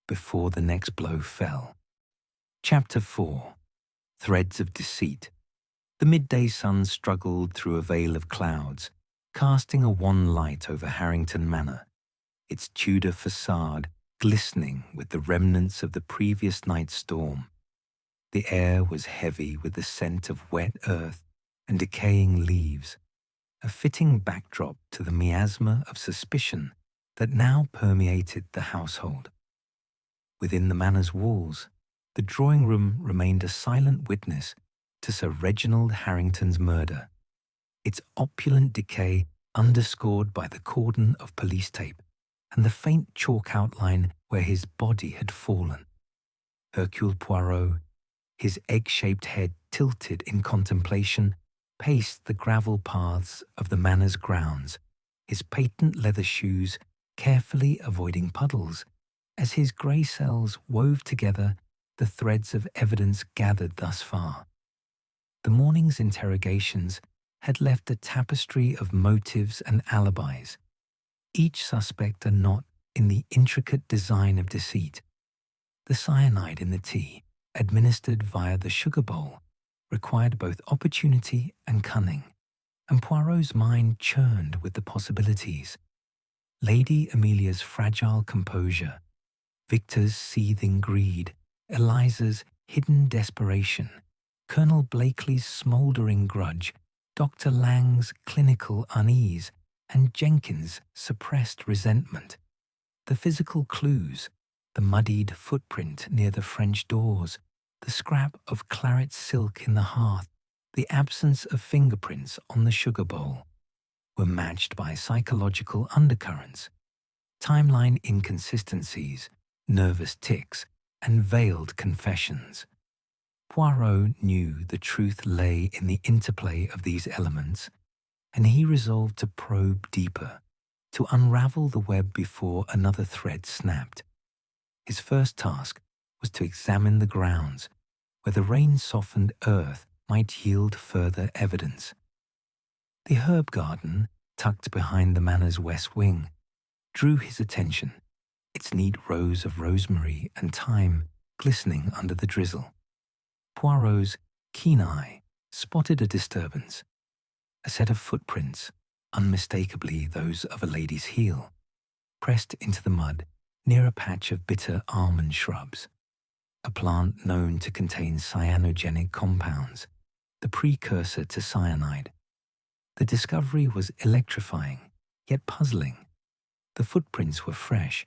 before the next blow fell. Chapter 4. Threads of Deceit. The midday sun struggled through a veil of clouds, casting a wan light over Harrington Manor, its Tudor facade glistening with the remnants of the previous night's storm. The air was heavy with the scent of wet earth and decaying leaves, a fitting backdrop to the miasma of suspicion that now permeated the household. Within the manor's walls, the drawing room remained a silent witness to Sir Reginald Harrington's murder, its opulent decay underscored by the cordon of police tape and the faint chalk outline where his body had fallen. Hercule Poirot, his egg-shaped head tilted in contemplation, paced the gravel paths of the manor's grounds, his patent leather shoes carefully avoiding puddles, as his grey cells wove together the threads of evidence gathered thus far. The morning's interrogations had left a tapestry of motives and alibis, each suspect a knot in the intricate design of deceit. The cyanide in the tea, administered via the sugar bowl, required both opportunity and cunning, and Poirot's mind churned with the possibilities. Lady Amelia's fragile composure, Victor's seething greed, Eliza's hidden desperation, Colonel Blakely's smouldering grudge, Dr. Lang's clinical unease, and Jenkins' suppressed resentment. The physical clues, the muddied footprint near the French doors, the scrap of claret silk in the hearth, the absence of fingerprints on the sugar bowl, were matched by psychological undercurrents, timeline inconsistencies, nervous tics, and veiled confessions. Poirot knew the truth lay in the interplay of these elements, and he resolved to probe deeper, to unravel the web before another thread snapped. His first task was to examine the grounds, where the rain-softened earth might yield further evidence. The herb garden, tucked behind the manor's west wing, drew his attention, its neat rows of rosemary and thyme glistening under the drizzle. Poirot's keen eye spotted a disturbance, a set of footprints, unmistakably those of a lady's heel, pressed into the mud near a patch of bitter almond shrubs, a plant known to contain cyanogenic compounds, the precursor to cyanide. The discovery was electrifying, yet puzzling. The footprints were fresh,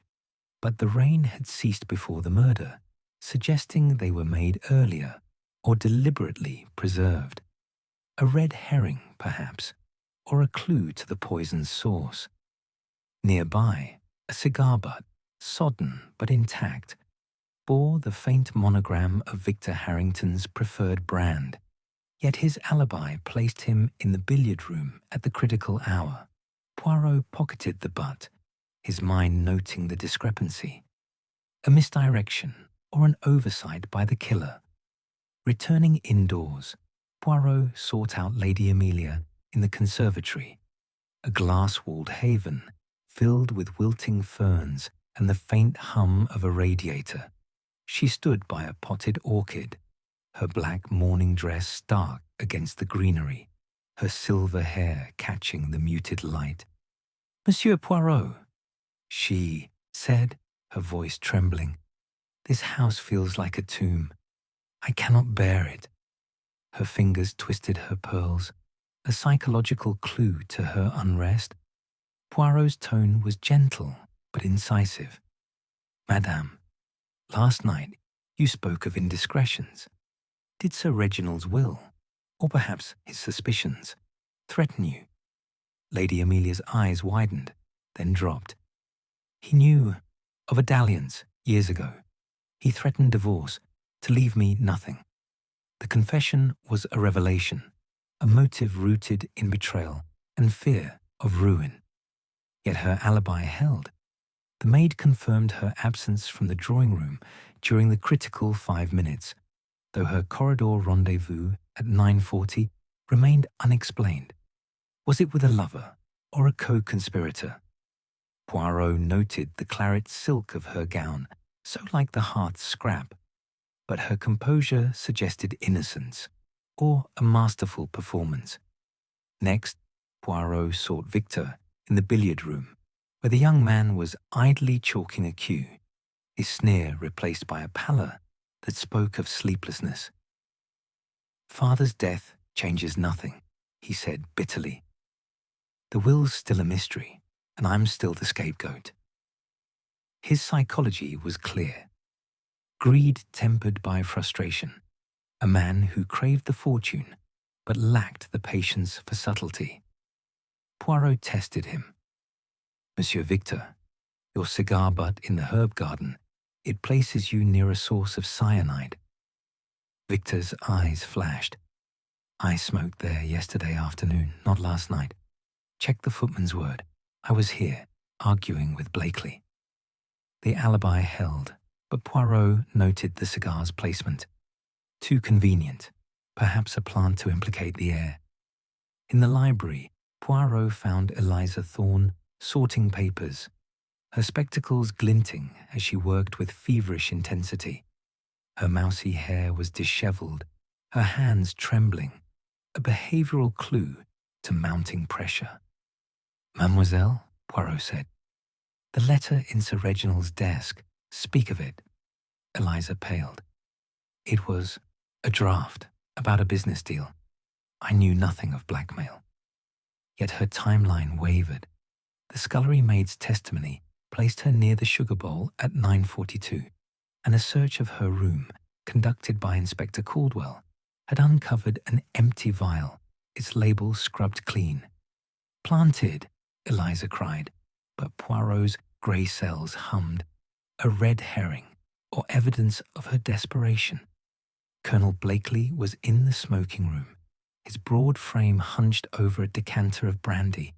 but the rain had ceased before the murder, suggesting they were made earlier or deliberately preserved. A red herring, perhaps, or a clue to the poison's source. Nearby, a cigar butt, sodden but intact, bore the faint monogram of Victor Harrington's preferred brand, yet his alibi placed him in the billiard room at the critical hour. Poirot pocketed the butt, his mind noting the discrepancy. A misdirection or an oversight by the killer. Returning indoors, Poirot sought out Lady Amelia in the conservatory, a glass-walled haven filled with wilting ferns and the faint hum of a radiator. She stood by a potted orchid, her black morning dress stark against the greenery, her silver hair catching the muted light. "Monsieur Poirot," she said, her voice trembling, "this house feels like a tomb. I cannot bear it." Her fingers twisted her pearls, a psychological clue to her unrest. Poirot's tone was gentle but incisive. "Madame, last night you spoke of indiscretions. Did Sir Reginald's will, or perhaps his suspicions, threaten you?" Lady Amelia's eyes widened, then dropped. "He knew of a dalliance years ago. He threatened divorce, to leave me nothing." The confession was a revelation, a motive rooted in betrayal and fear of ruin. Yet her alibi held. The maid confirmed her absence from the drawing room during the critical 5 minutes, though her corridor rendezvous at 9:40 remained unexplained. Was it with a lover or a co-conspirator? Poirot noted the claret silk of her gown, so like the hearth scrap, but her composure suggested innocence or a masterful performance. Next, Poirot sought Victor in the billiard room, where the young man was idly chalking a cue, his sneer replaced by a pallor that spoke of sleeplessness. "Father's death changes nothing," he said bitterly. "The will's still a mystery, and I'm still the scapegoat." His psychology was clear. Greed tempered by frustration, a man who craved the fortune but lacked the patience for subtlety. Poirot tested him. "Monsieur Victor, your cigar butt in the herb garden, it places you near a source of cyanide." Victor's eyes flashed. "I smoked there yesterday afternoon, not last night. Check the footman's word. I was here, arguing with Blakely." The alibi held, but Poirot noted the cigar's placement. Too convenient, perhaps a plant to implicate the heir. In the library, Poirot found Eliza Thorne sorting papers, her spectacles glinting as she worked with feverish intensity. Her mousy hair was dishevelled, her hands trembling, a behavioural clue to mounting pressure. "Mademoiselle," Poirot said, "the letter in Sir Reginald's desk, speak of it." Eliza paled. "It was a draft about a business deal. I knew nothing of blackmail." Yet her timeline wavered. The scullery maid's testimony placed her near the sugar bowl at 9:42, and a search of her room, conducted by Inspector Caldwell, had uncovered an empty vial, its label scrubbed clean. "Planted," Eliza cried, but Poirot's grey cells hummed. a red herring, or evidence of her desperation. Colonel Blakely was in the smoking room, his broad frame hunched over a decanter of brandy.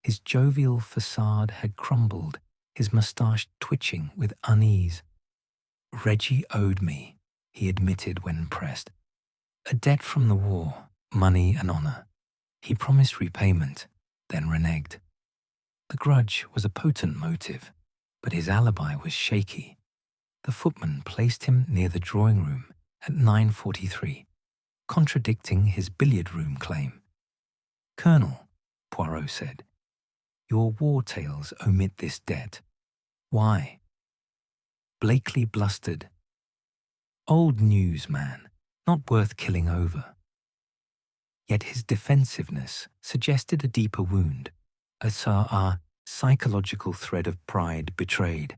His jovial facade had crumbled, his moustache twitching with unease. "Reggie owed me," he admitted when pressed. "A debt from the war, money and honor. He promised repayment, then reneged. The grudge was a potent motive, but his alibi was shaky. The footman placed him near the drawing room at 9:43, contradicting his billiard room claim. "Colonel," Poirot said, "your war tales omit this debt. Why?" Blakely blustered. "Old news, man, not worth killing over." Yet his defensiveness suggested a deeper wound, a psychological thread of pride betrayed.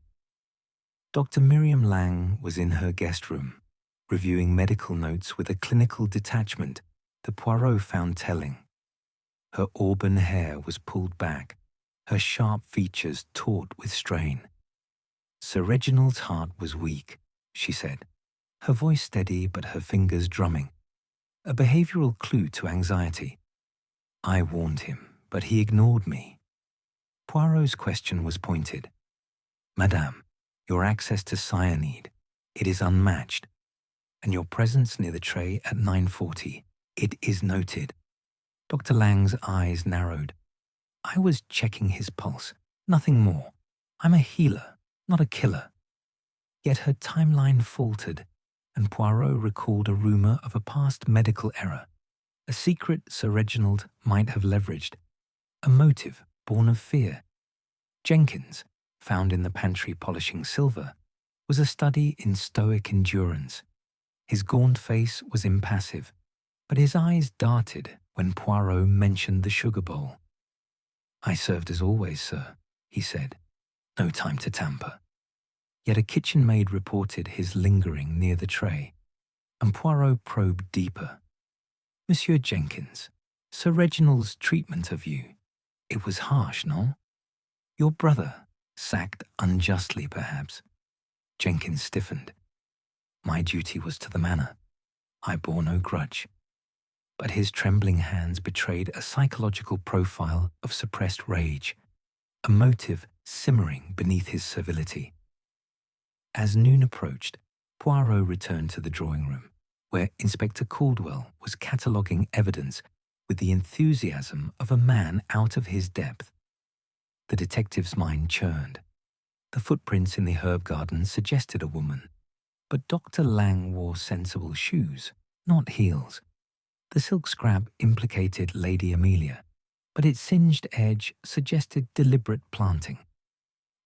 Dr. Miriam Lang was in her guest room, reviewing medical notes with a clinical detachment that Poirot found telling. Her auburn hair was pulled back, her sharp features taut with strain. "Sir Reginald's heart was weak," she said, her voice steady but her fingers drumming. "A behavioral clue to anxiety. I warned him, but he ignored me." Poirot's question was pointed. "Madame, your access to cyanide, it is unmatched. And your presence near the tray at 9:40, it is noted." Dr. Lang's eyes narrowed. "I was checking his pulse, nothing more. I'm a healer, not a killer." Yet her timeline faltered, and Poirot recalled a rumor of a past medical error, a secret Sir Reginald might have leveraged, a motive born of fear. Jenkins, found in the pantry polishing silver, was a study in stoic endurance. His gaunt face was impassive, but his eyes darted when Poirot mentioned the sugar bowl. "I served as always, sir," he said. "No time to tamper." Yet a kitchen maid reported his lingering near the tray, and Poirot probed deeper. "Monsieur Jenkins, Sir Reginald's treatment of you, it was harsh, no? Your brother, sacked unjustly perhaps." Jenkins stiffened. "My duty was to the manor. I bore no grudge." But his trembling hands betrayed a psychological profile of suppressed rage, a motive simmering beneath his servility. As noon approached, Poirot returned to the drawing room, where Inspector Caldwell was cataloguing evidence with the enthusiasm of a man out of his depth. The detective's mind churned. The footprints in the herb garden suggested a woman, but Dr. Lang wore sensible shoes, not heels. The silk scrap implicated Lady Amelia, but its singed edge suggested deliberate planting.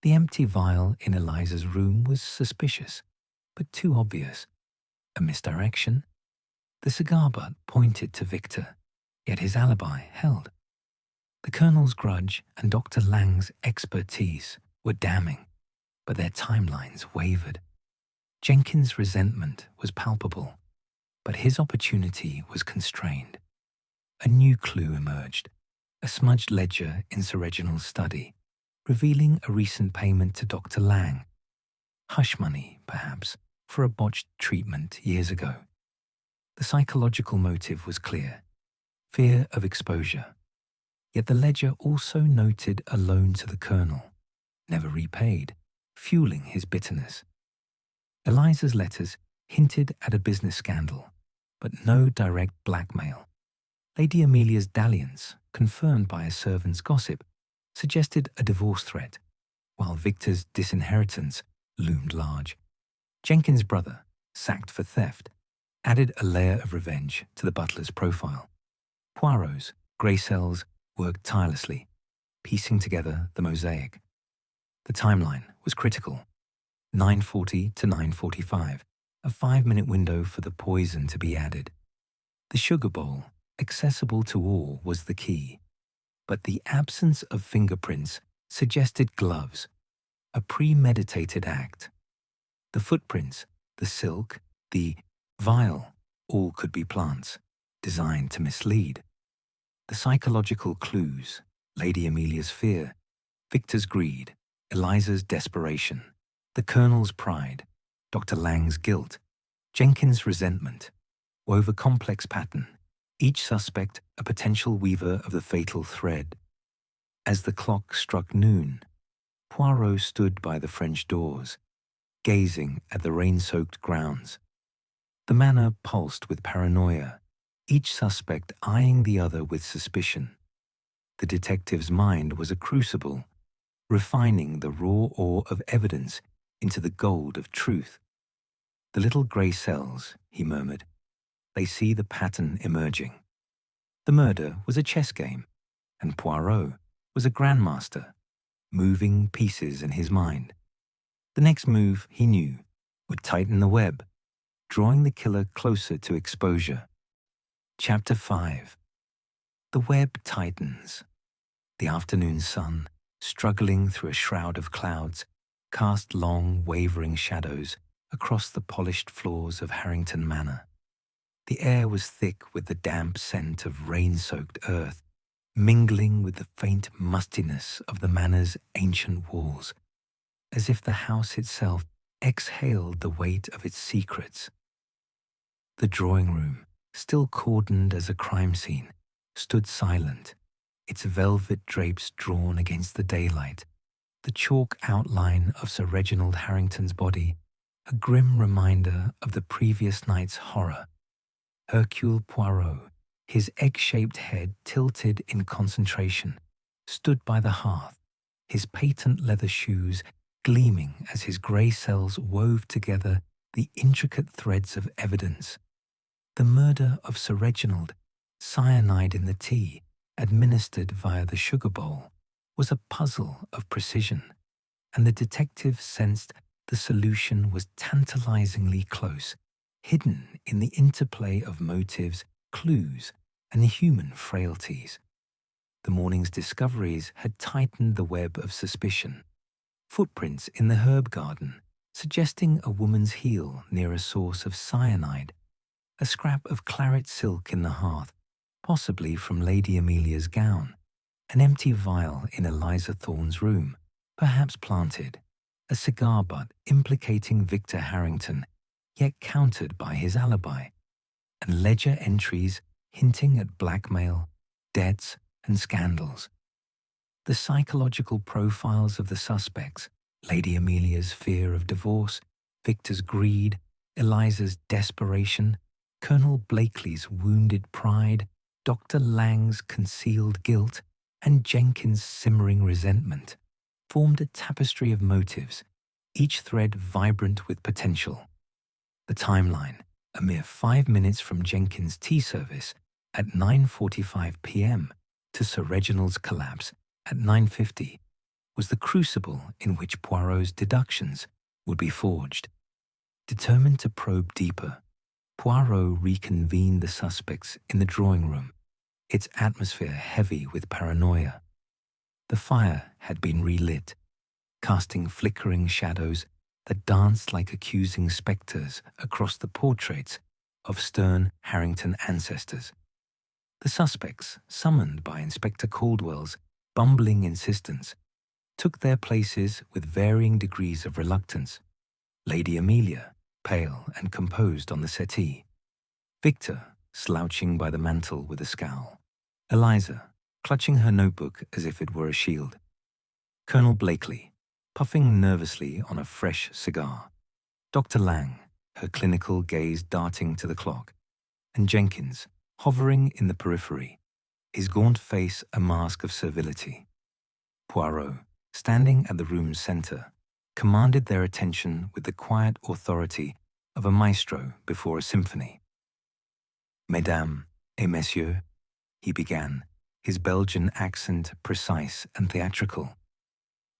The empty vial in Eliza's room was suspicious, but too obvious. A misdirection? The cigar butt pointed to Victor, yet his alibi held. The Colonel's grudge and Dr. Lang's expertise were damning, but their timelines wavered. Jenkins' resentment was palpable, but his opportunity was constrained. A new clue emerged, a smudged ledger in Sir Reginald's study, revealing a recent payment to Dr. Lang. Hush money, perhaps, for a botched treatment years ago. The psychological motive was clear: fear of exposure. Yet the ledger also noted a loan to the Colonel, never repaid, fueling his bitterness. Eliza's letters hinted at a business scandal, but no direct blackmail. Lady Amelia's dalliance, confirmed by a servant's gossip, suggested a divorce threat, while Victor's disinheritance loomed large. Jenkins' brother, sacked for theft, added a layer of revenge to the butler's profile. Poirot's grey cells worked tirelessly, piecing together the mosaic. The timeline was critical. 9:40 to 9:45, a 5-minute window for the poison to be added. The sugar bowl, accessible to all, was the key. But the absence of fingerprints suggested gloves, a premeditated act. The footprints, the silk, the vial, all could be plants, designed to mislead. The psychological clues, Lady Amelia's fear, Victor's greed, Eliza's desperation, The Colonel's pride, Dr. Lang's guilt, Jenkins' resentment wove a complex pattern, each suspect a potential weaver of the fatal thread. As the clock struck noon, Poirot stood by the French doors, gazing at the rain-soaked grounds. The manor pulsed with paranoia, each suspect eyeing the other with suspicion. The detective's mind was a crucible, refining the raw ore of evidence into the gold of truth. "The little grey cells," he murmured. "They see the pattern emerging." The murder was a chess game, and Poirot was a grandmaster, moving pieces in his mind. The next move, he knew, would tighten the web, drawing the killer closer to exposure. Chapter 5. The web tightens. The afternoon sun, struggling through a shroud of clouds, cast long, wavering shadows across the polished floors of Harrington Manor. The air was thick with the damp scent of rain-soaked earth, mingling with the faint mustiness of the manor's ancient walls, as if the house itself exhaled the weight of its secrets. The drawing room, still cordoned as a crime scene, stood silent, its velvet drapes drawn against the daylight, the chalk outline of Sir Reginald Harrington's body a grim reminder of the previous night's horror. Hercule Poirot, his egg-shaped head tilted in concentration, stood by the hearth, his patent leather shoes gleaming as his grey cells wove together the intricate threads of evidence. The murder of Sir Reginald, cyanide in the tea, administered via the sugar bowl, was a puzzle of precision, and the detective sensed the solution was tantalizingly close, hidden in the interplay of motives, clues, and human frailties. The morning's discoveries had tightened the web of suspicion. Footprints in the herb garden, suggesting a woman's heel near a source of cyanide, a scrap of claret silk in the hearth, possibly from Lady Amelia's gown, an empty vial in Eliza Thorne's room, perhaps planted, a cigar butt implicating Victor Harrington, yet countered by his alibi, and ledger entries hinting at blackmail, debts, and scandals. The psychological profiles of the suspects, Lady Amelia's fear of divorce, Victor's greed, Eliza's desperation, Colonel Blakely's wounded pride, Dr. Lang's concealed guilt, and Jenkins' simmering resentment, formed a tapestry of motives, each thread vibrant with potential. The timeline, a mere 5 minutes from Jenkins' tea service at 9:45 p.m. to Sir Reginald's collapse at 9:50, was the crucible in which Poirot's deductions would be forged. Determined to probe deeper, Poirot reconvened the suspects in the drawing room, its atmosphere heavy with paranoia. The fire had been relit, casting flickering shadows that danced like accusing spectres across the portraits of stern Harrington ancestors. The suspects, summoned by Inspector Caldwell's bumbling insistence, took their places with varying degrees of reluctance. Lady Amelia, pale and composed on the settee. Victor, slouching by the mantel with a scowl. Eliza, clutching her notebook as if it were a shield. Colonel Blakely, puffing nervously on a fresh cigar. Dr. Lang, her clinical gaze darting to the clock. And Jenkins, hovering in the periphery, his gaunt face a mask of servility. Poirot, standing at the room's center, commanded their attention with the quiet authority of a maestro before a symphony. "Mesdames et messieurs," he began, his Belgian accent precise and theatrical.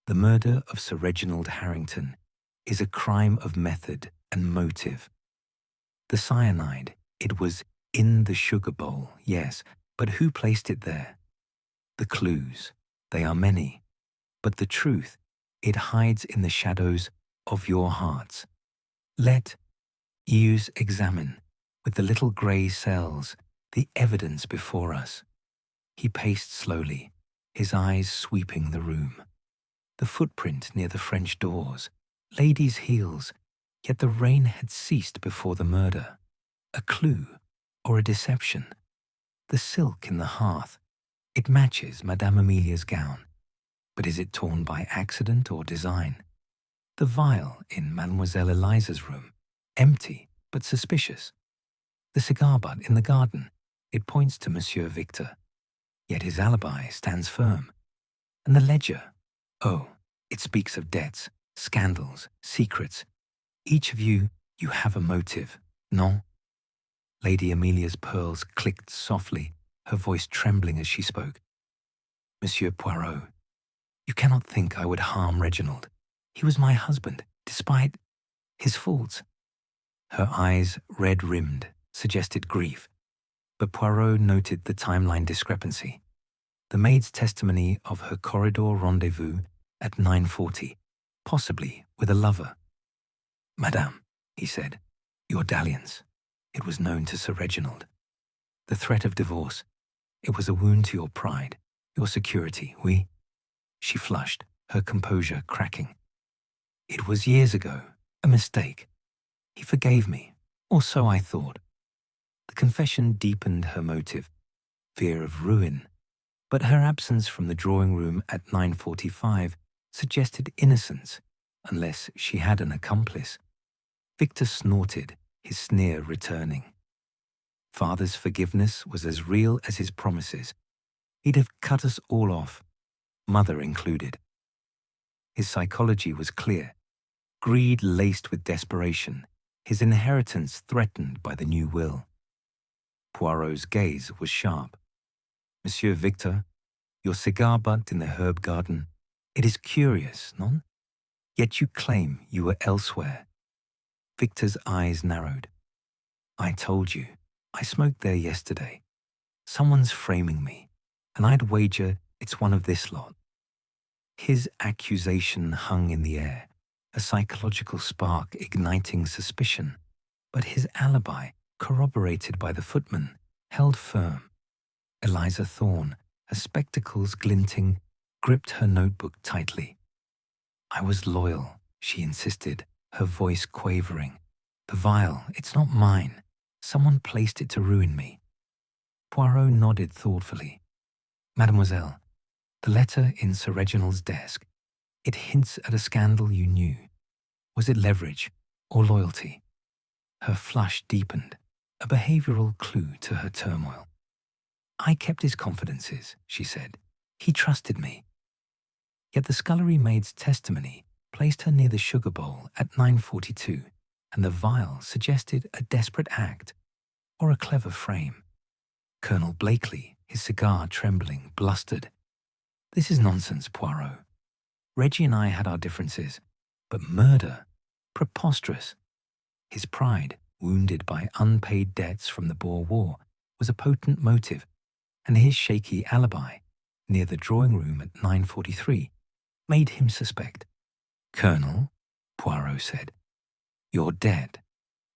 "The murder of Sir Reginald Harrington is a crime of method and motive. The cyanide, it was in the sugar bowl, yes, but who placed it there? The clues, they are many, but the truth, it hides in the shadows of your hearts. Let ears examine, with the little grey cells, the evidence before us." He paced slowly, his eyes sweeping the room. The footprint near the French doors, Ladies' heels, yet the rain had ceased before the murder. A clue or a deception. The silk in the hearth. It matches Madame Amelia's gown. But is it torn by accident or design? The vial in Mademoiselle Eliza's room. Empty, but suspicious. The cigar butt in the garden. It points to Monsieur Victor. Yet his alibi stands firm. And the ledger? Oh, it speaks of debts, scandals, secrets. Each of you have a motive, non? Lady Amelia's pearls clicked softly, her voice trembling as she spoke. Monsieur Poirot, you cannot think I would harm Reginald. He was my husband, despite his faults. Her eyes, red-rimmed, suggested grief, but Poirot noted the timeline discrepancy. The maid's testimony of her corridor rendezvous at 9:40, possibly with a lover. Madame, he said, your dalliance. It was known to Sir Reginald. The threat of divorce. It was a wound to your pride, your security, oui? She flushed, her composure cracking. It was years ago, a mistake. He forgave me, or so I thought. The confession deepened her motive, fear of ruin, but her absence from the drawing room at 9:45 suggested innocence, unless she had an accomplice. Victor snorted, his sneer returning. Father's forgiveness was as real as his promises. He'd have cut us all off, mother included. His psychology was clear, greed laced with desperation, his inheritance threatened by the new will. Poirot's gaze was sharp. Monsieur Victor, your cigar butt in the herb garden, it is curious, non? Yet you claim you were elsewhere. Victor's eyes narrowed. I told you, I smoked there yesterday. Someone's framing me, and I'd wager it's one of this lot. His accusation hung in the air, a psychological spark igniting suspicion, but his alibi, corroborated by the footman, held firm. Eliza Thorne, her spectacles glinting, gripped her notebook tightly. I was loyal, she insisted, her voice quavering. The vial, it's not mine. Someone placed it to ruin me. Poirot nodded thoughtfully. Mademoiselle, the letter in Sir Reginald's desk, it hints at a scandal you knew. Was it leverage or loyalty? Her flush deepened, a behavioral clue to her turmoil. I kept his confidences, she said. He trusted me. Yet the scullery maid's testimony placed her near the sugar bowl at 9:42, and the vial suggested a desperate act or a clever frame. Colonel Blakely, his cigar trembling, blustered. This is nonsense, Poirot. Reggie and I had our differences, but murder? Preposterous. His pride, wounded by unpaid debts from the Boer War, was a potent motive, and his shaky alibi, near the drawing room at 9:43, made him suspect. Colonel, Poirot said, you're dead.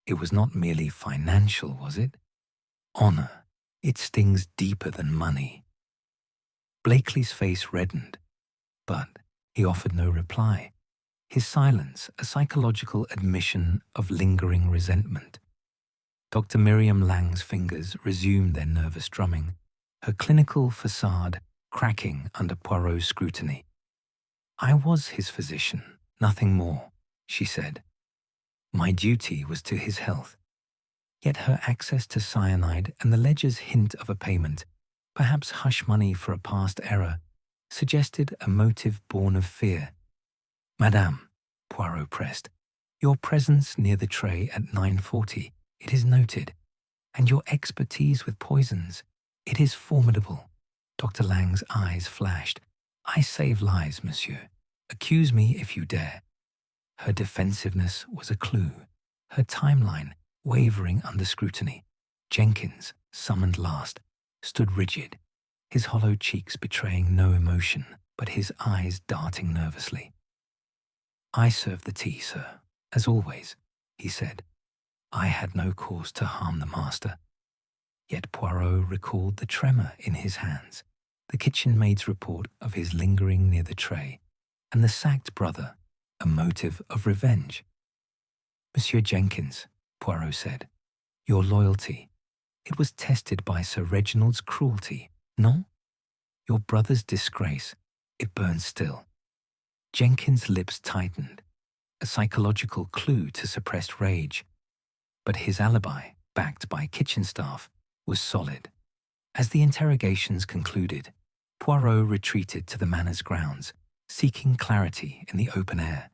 It was not merely financial, was it? Honor, it stings deeper than money. Blakely's face reddened, but he offered no reply. His silence a psychological admission of lingering resentment. Dr. Miriam Lang's fingers resumed their nervous drumming, her clinical facade cracking under Poirot's scrutiny. I was his physician, nothing more, she said. My duty was to his health. Yet her access to cyanide and the ledger's hint of a payment, perhaps hush money for a past error, suggested a motive born of fear. Madame, Poirot pressed, your presence near the tray at 9:40, it is noted, and your expertise with poisons, it is formidable. Dr. Lang's eyes flashed. I save lives, monsieur. Accuse me if you dare. Her defensiveness was a clue, her timeline wavering under scrutiny. Jenkins, summoned last, stood rigid, his hollow cheeks betraying no emotion, but his eyes darting nervously. I serve the tea, sir, as always, he said. I had no cause to harm the master. Yet Poirot recalled the tremor in his hands, the kitchen maid's report of his lingering near the tray, and the sacked brother, a motive of revenge. Monsieur Jenkins, Poirot said, your loyalty, it was tested by Sir Reginald's cruelty, non? Your brother's disgrace, it burns still. Jenkins' lips tightened, a psychological clue to suppressed rage. But his alibi, backed by kitchen staff, was solid. As the interrogations concluded, Poirot retreated to the manor's grounds, seeking clarity in the open air.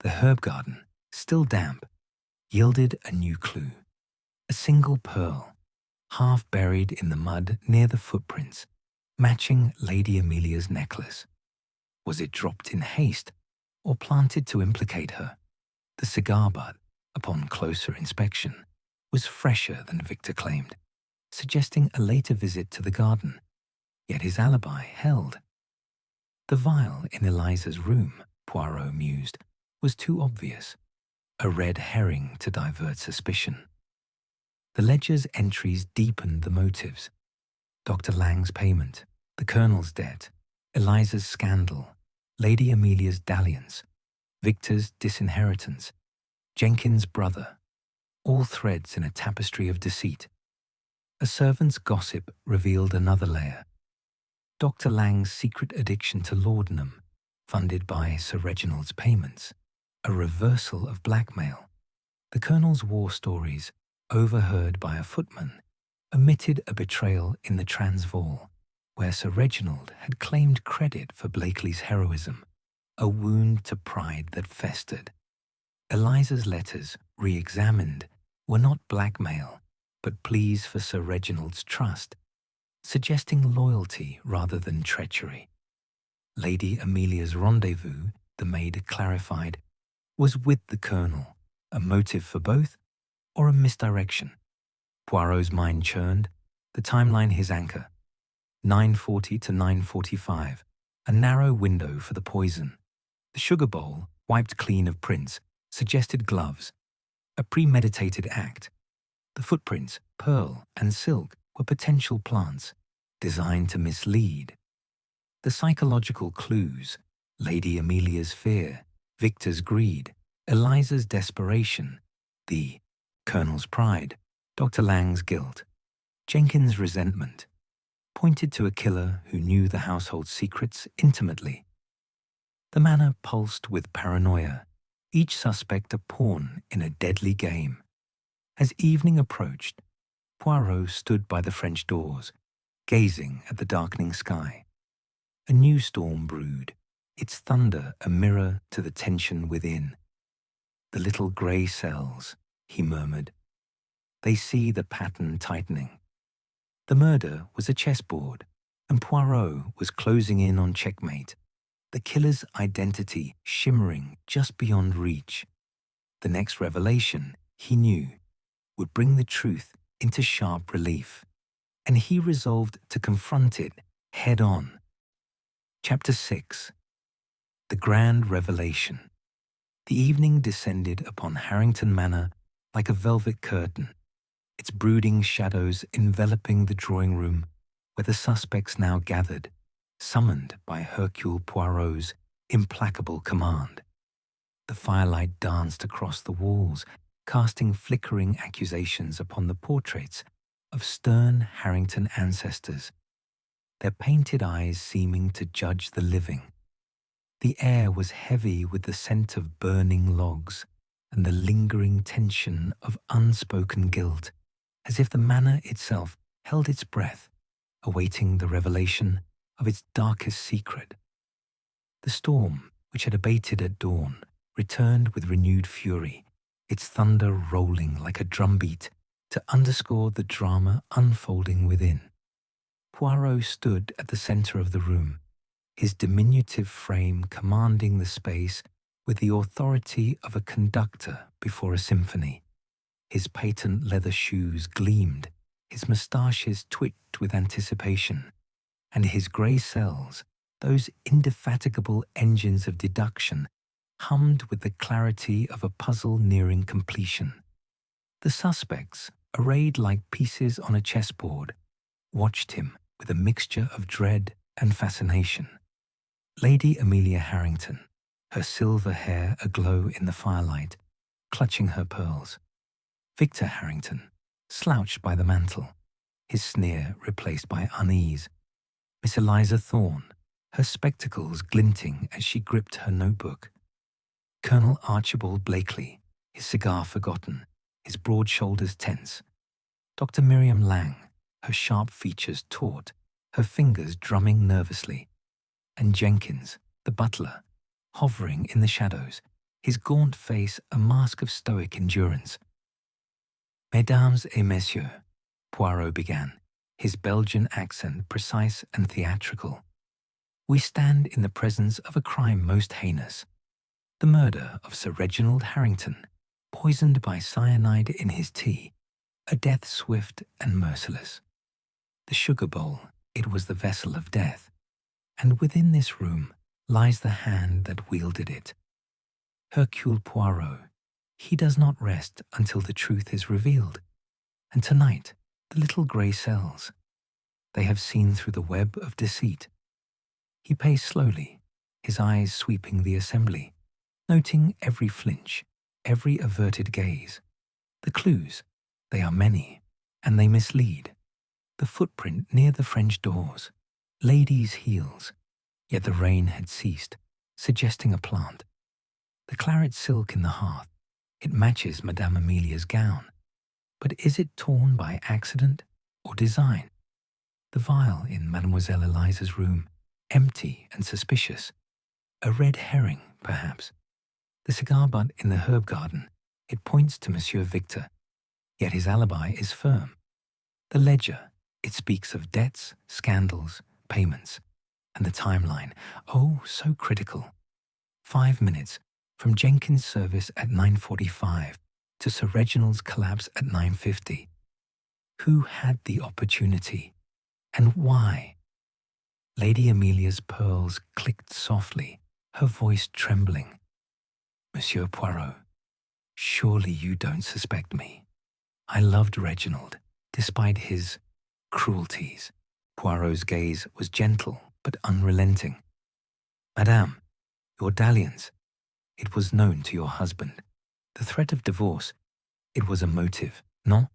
The herb garden, still damp, yielded a new clue. A single pearl, half buried in the mud near the footprints, matching Lady Amelia's necklace. Was it dropped in haste or planted to implicate her? The cigar butt, upon closer inspection, was fresher than Victor claimed, suggesting a later visit to the garden. Yet his alibi held. The vial in Eliza's room, Poirot mused, was too obvious, a red herring to divert suspicion. The ledger's entries deepened the motives. Dr. Lang's payment, the Colonel's debt, Eliza's scandal, Lady Amelia's dalliance, Victor's disinheritance, Jenkins' brother, all threads in a tapestry of deceit. A servant's gossip revealed another layer. Dr. Lang's secret addiction to laudanum, funded by Sir Reginald's payments, a reversal of blackmail. The Colonel's war stories, overheard by a footman, omitted a betrayal in the Transvaal, where Sir Reginald had claimed credit for Blakely's heroism, a wound to pride that festered. Eliza's letters, re-examined, were not blackmail, but pleas for Sir Reginald's trust, suggesting loyalty rather than treachery. Lady Amelia's rendezvous, the maid clarified, was with the Colonel, a motive for both, or a misdirection. Poirot's mind churned, the timeline his anchor. 9:40 to 9:45, a narrow window for the poison. The sugar bowl, wiped clean of prints, suggested gloves, a premeditated act. The footprints, pearl and silk, were potential plants, designed to mislead. The psychological clues, Lady Amelia's fear, Victor's greed, Eliza's desperation, the Colonel's pride, Dr. Lang's guilt, Jenkins' resentment, pointed to a killer who knew the household secrets intimately. The manor pulsed with paranoia, each suspect a pawn in a deadly game. As evening approached, Poirot stood by the French doors, gazing at the darkening sky. A new storm brewed, its thunder a mirror to the tension within. The little grey cells, he murmured. They see the pattern tightening. The murder was a chessboard, and Poirot was closing in on checkmate, the killer's identity shimmering just beyond reach. The next revelation, he knew, would bring the truth into sharp relief, and he resolved to confront it head-on. Chapter 6. The Grand Revelation. The evening descended upon Harrington Manor like a velvet curtain, its brooding shadows enveloping the drawing room where the suspects now gathered, summoned by Hercule Poirot's implacable command. The firelight danced across the walls, casting flickering accusations upon the portraits of stern Harrington ancestors, their painted eyes seeming to judge the living. The air was heavy with the scent of burning logs and the lingering tension of unspoken guilt, as if the manor itself held its breath, awaiting the revelation of its darkest secret. The storm, which had abated at dawn, returned with renewed fury, its thunder rolling like a drumbeat to underscore the drama unfolding within. Poirot stood at the centre of the room, his diminutive frame commanding the space with the authority of a conductor before a symphony. His patent leather shoes gleamed, his moustaches twitched with anticipation, and his grey cells, those indefatigable engines of deduction, hummed with the clarity of a puzzle nearing completion. The suspects, arrayed like pieces on a chessboard, watched him with a mixture of dread and fascination. Lady Amelia Harrington, her silver hair aglow in the firelight, clutching her pearls. Victor Harrington, slouched by the mantel, his sneer replaced by unease. Miss Eliza Thorne, her spectacles glinting as she gripped her notebook. Colonel Archibald Blakely, his cigar forgotten, his broad shoulders tense. Dr. Miriam Lang, her sharp features taut, her fingers drumming nervously. And Jenkins, the butler, hovering in the shadows, his gaunt face a mask of stoic endurance. Mesdames et messieurs, Poirot began, his Belgian accent precise and theatrical. We stand in the presence of a crime most heinous. The murder of Sir Reginald Harrington, poisoned by cyanide in his tea, a death swift and merciless. The sugar bowl, it was the vessel of death, and within this room lies the hand that wielded it. Hercule Poirot, he does not rest until the truth is revealed. And tonight, the little grey cells, they have seen through the web of deceit. He paced slowly, his eyes sweeping the assembly, noting every flinch, every averted gaze. The clues, they are many, and they mislead. The footprint near the French doors, ladies' heels, yet the rain had ceased, suggesting a plant. The claret silk in the hearth, it matches Madame Amelia's gown. But is it torn by accident or design? The vial in Mademoiselle Eliza's room, empty and suspicious. A red herring, perhaps. The cigar butt in the herb garden, it points to Monsieur Victor, yet his alibi is firm. The ledger, it speaks of debts, scandals, payments, and the timeline, oh, so critical. 5 minutes from Jenkins' service at 9:45 to Sir Reginald's collapse at 9:50. Who had the opportunity, and why? Lady Amelia's pearls clicked softly, her voice trembling. Monsieur Poirot, surely you don't suspect me. I loved Reginald, despite his cruelties. Poirot's gaze was gentle but unrelenting. Madame, your dalliance, it was known to your husband. The threat of divorce, it was a motive, no?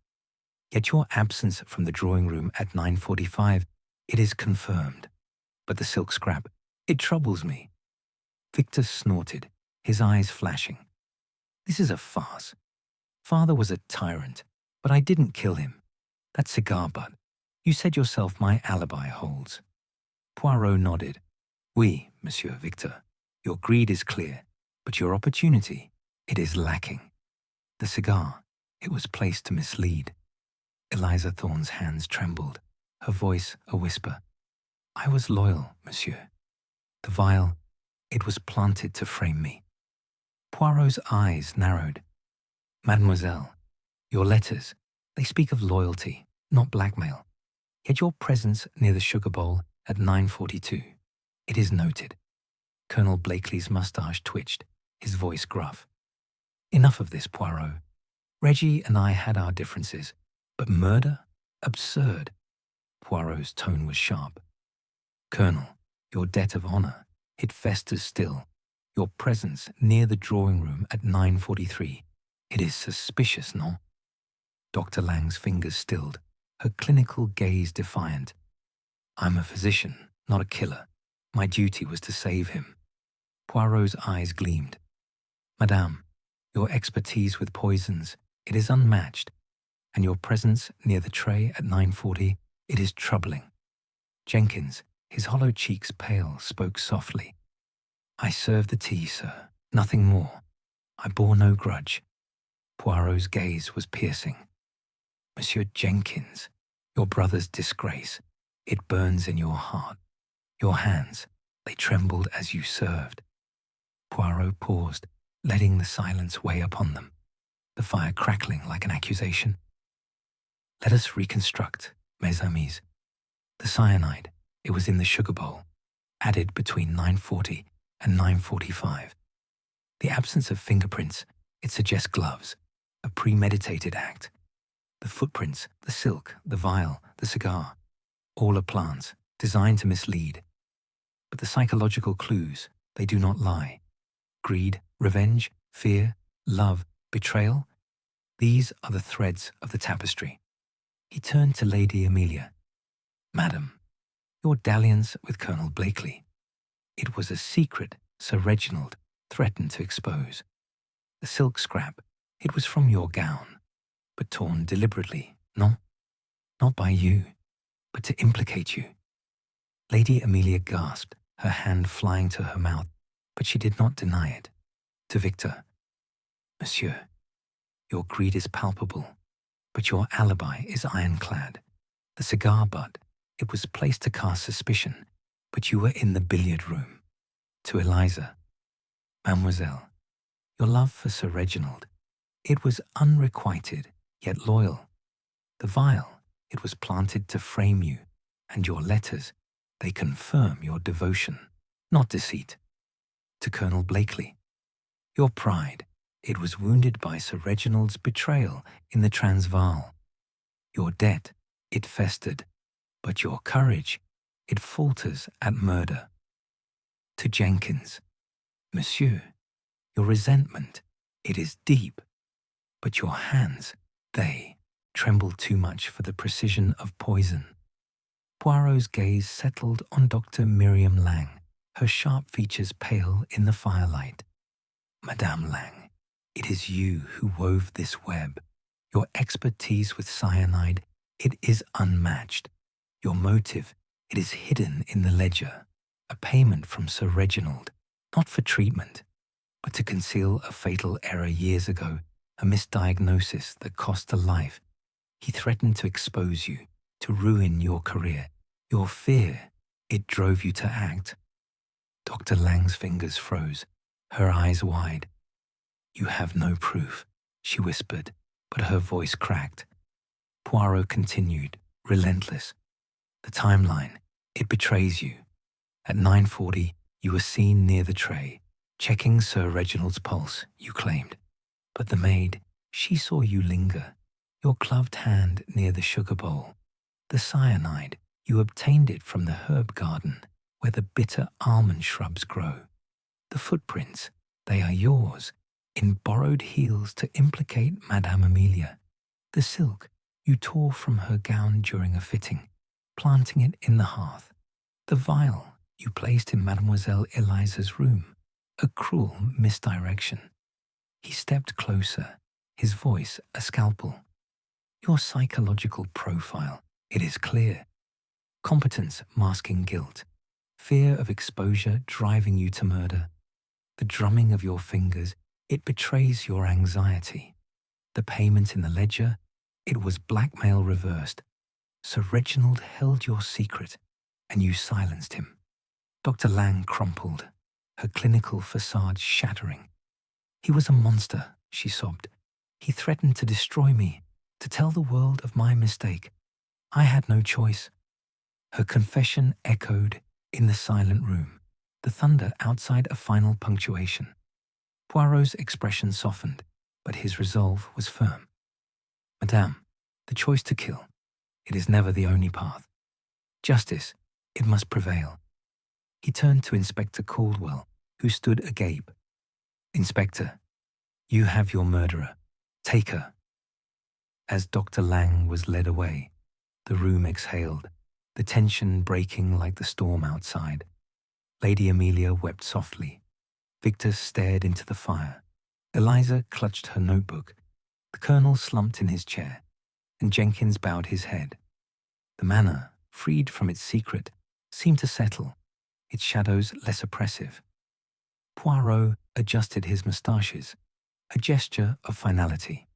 Yet your absence from the drawing room at 9:45, it is confirmed. But the silk scrap, it troubles me. Victor snorted, his eyes flashing. This is a farce. Father was a tyrant, but I didn't kill him. That cigar butt, you said yourself my alibi holds. Poirot nodded. Oui, Monsieur Victor, your greed is clear, but your opportunity, it is lacking. The cigar, it was placed to mislead. Eliza Thorne's hands trembled, her voice a whisper. I was loyal, monsieur. The vial, it was planted to frame me. Poirot's eyes narrowed. Mademoiselle, your letters, they speak of loyalty, not blackmail. Yet your presence near the sugar bowl at 9:42, it is noted. Colonel Blakely's moustache twitched, his voice gruff. Enough of this, Poirot. Reggie and I had our differences, but murder? Absurd. Poirot's tone was sharp. Colonel, your debt of honor, it festers still. Your presence near the drawing room at 9:43, it is suspicious, no? Dr. Lang's fingers stilled, her clinical gaze defiant. I'm a physician, not a killer. My duty was to save him. Poirot's eyes gleamed. Madame, your expertise with poisons, it is unmatched, and your presence near the tray at 9:40, it is troubling. Jenkins, his hollow cheeks pale, spoke softly. I served the tea, sir, nothing more. I bore no grudge. Poirot's gaze was piercing. Monsieur Jenkins, your brother's disgrace, it burns in your heart. Your hands, they trembled as you served. Poirot paused, letting the silence weigh upon them, the fire crackling like an accusation. Let us reconstruct, mes amis. The cyanide, it was in the sugar bowl, added between 9:40 and 9:45. The absence of fingerprints, it suggests gloves, a premeditated act. The footprints, the silk, the vial, the cigar, all are plants, designed to mislead. But the psychological clues, they do not lie. Greed, revenge, fear, love, betrayal. These are the threads of the tapestry. He turned to Lady Amelia. Madam, your dalliance with Colonel Blakeley. It was a secret Sir Reginald threatened to expose. The silk scrap, it was from your gown, but torn deliberately, no? Not by you, but to implicate you. Lady Amelia gasped, her hand flying to her mouth, but she did not deny it. To Victor, Monsieur, your greed is palpable, but your alibi is ironclad. The cigar butt, it was placed to cast suspicion, but you were in the billiard room. To Eliza, Mademoiselle, your love for Sir Reginald, it was unrequited, yet loyal. The vial, it was planted to frame you, and your letters, they confirm your devotion, not deceit. To Colonel Blakeley, your pride, it was wounded by Sir Reginald's betrayal in the Transvaal. Your debt, it festered, but your courage, it falters at murder. To Jenkins, Monsieur, your resentment, it is deep, but your hands, they tremble too much for the precision of poison. Poirot's gaze settled on Dr. Miriam Lang, her sharp features pale in the firelight. Madame Lang, it is you who wove this web. Your expertise with cyanide, it is unmatched. Your motive, it is hidden in the ledger, a payment from Sir Reginald, not for treatment, but to conceal a fatal error years ago, a misdiagnosis that cost a life. He threatened to expose you, to ruin your career. Your fear, it drove you to act. Dr. Lang's fingers froze, her eyes wide. You have no proof, she whispered, but her voice cracked. Poirot continued, relentless. The timeline, it betrays you. At 9:40, you were seen near the tray, checking Sir Reginald's pulse, you claimed. But the maid, she saw you linger, your gloved hand near the sugar bowl. The cyanide, you obtained it from the herb garden, where the bitter almond shrubs grow. The footprints, they are yours, in borrowed heels to implicate Madame Amelia. The silk, you tore from her gown during a fitting, planting it in the hearth. The vial, you placed in Mademoiselle Eliza's room, a cruel misdirection. He stepped closer, his voice a scalpel. Your psychological profile, it is clear. Competence masking guilt, fear of exposure driving you to murder. The drumming of your fingers, it betrays your anxiety. The payment in the ledger, it was blackmail reversed. Sir Reginald held your secret, and you silenced him. Dr. Lang crumpled, her clinical facade shattering. He was a monster, she sobbed. He threatened to destroy me, to tell the world of my mistake. I had no choice. Her confession echoed in the silent room, the thunder outside a final punctuation. Poirot's expression softened, but his resolve was firm. Madame, the choice to kill, it is never the only path. Justice, it must prevail. He turned to Inspector Caldwell, who stood agape. Inspector, you have your murderer. Take her. As Dr. Lang was led away, the room exhaled, the tension breaking like the storm outside. Lady Amelia wept softly. Victor stared into the fire. Eliza clutched her notebook. The Colonel slumped in his chair, and Jenkins bowed his head. The manor, freed from its secret, seemed to settle, its shadows less oppressive. Poirot adjusted his moustaches, a gesture of finality.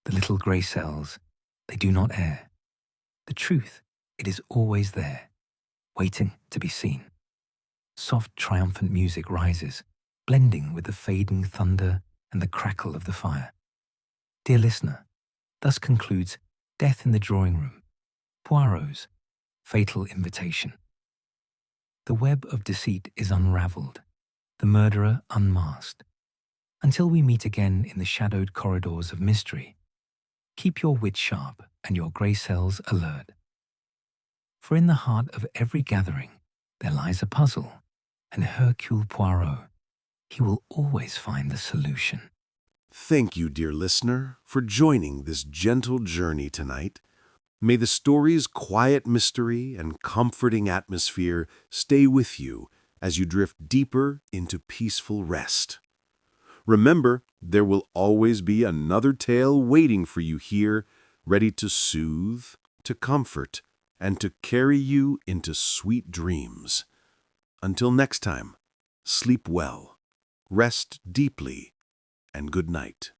The little grey cells, they do not err. The truth, it is always there, waiting to be seen. Soft, triumphant music rises, blending with the fading thunder and the crackle of the fire. Dear listener, thus concludes Death in the Drawing Room, Poirot's fatal invitation. The web of deceit is unravelled, the murderer unmasked. Until we meet again in the shadowed corridors of mystery, keep your wit sharp and your grey cells alert. For in the heart of every gathering there lies a puzzle, and Hercule Poirot, he will always find the solution. Thank you, dear listener, for joining this gentle journey tonight. May the story's quiet mystery and comforting atmosphere stay with you as you drift deeper into peaceful rest. Remember, there will always be another tale waiting for you here, ready to soothe, to comfort, and to carry you into sweet dreams. Until next time, sleep well, rest deeply, and good night.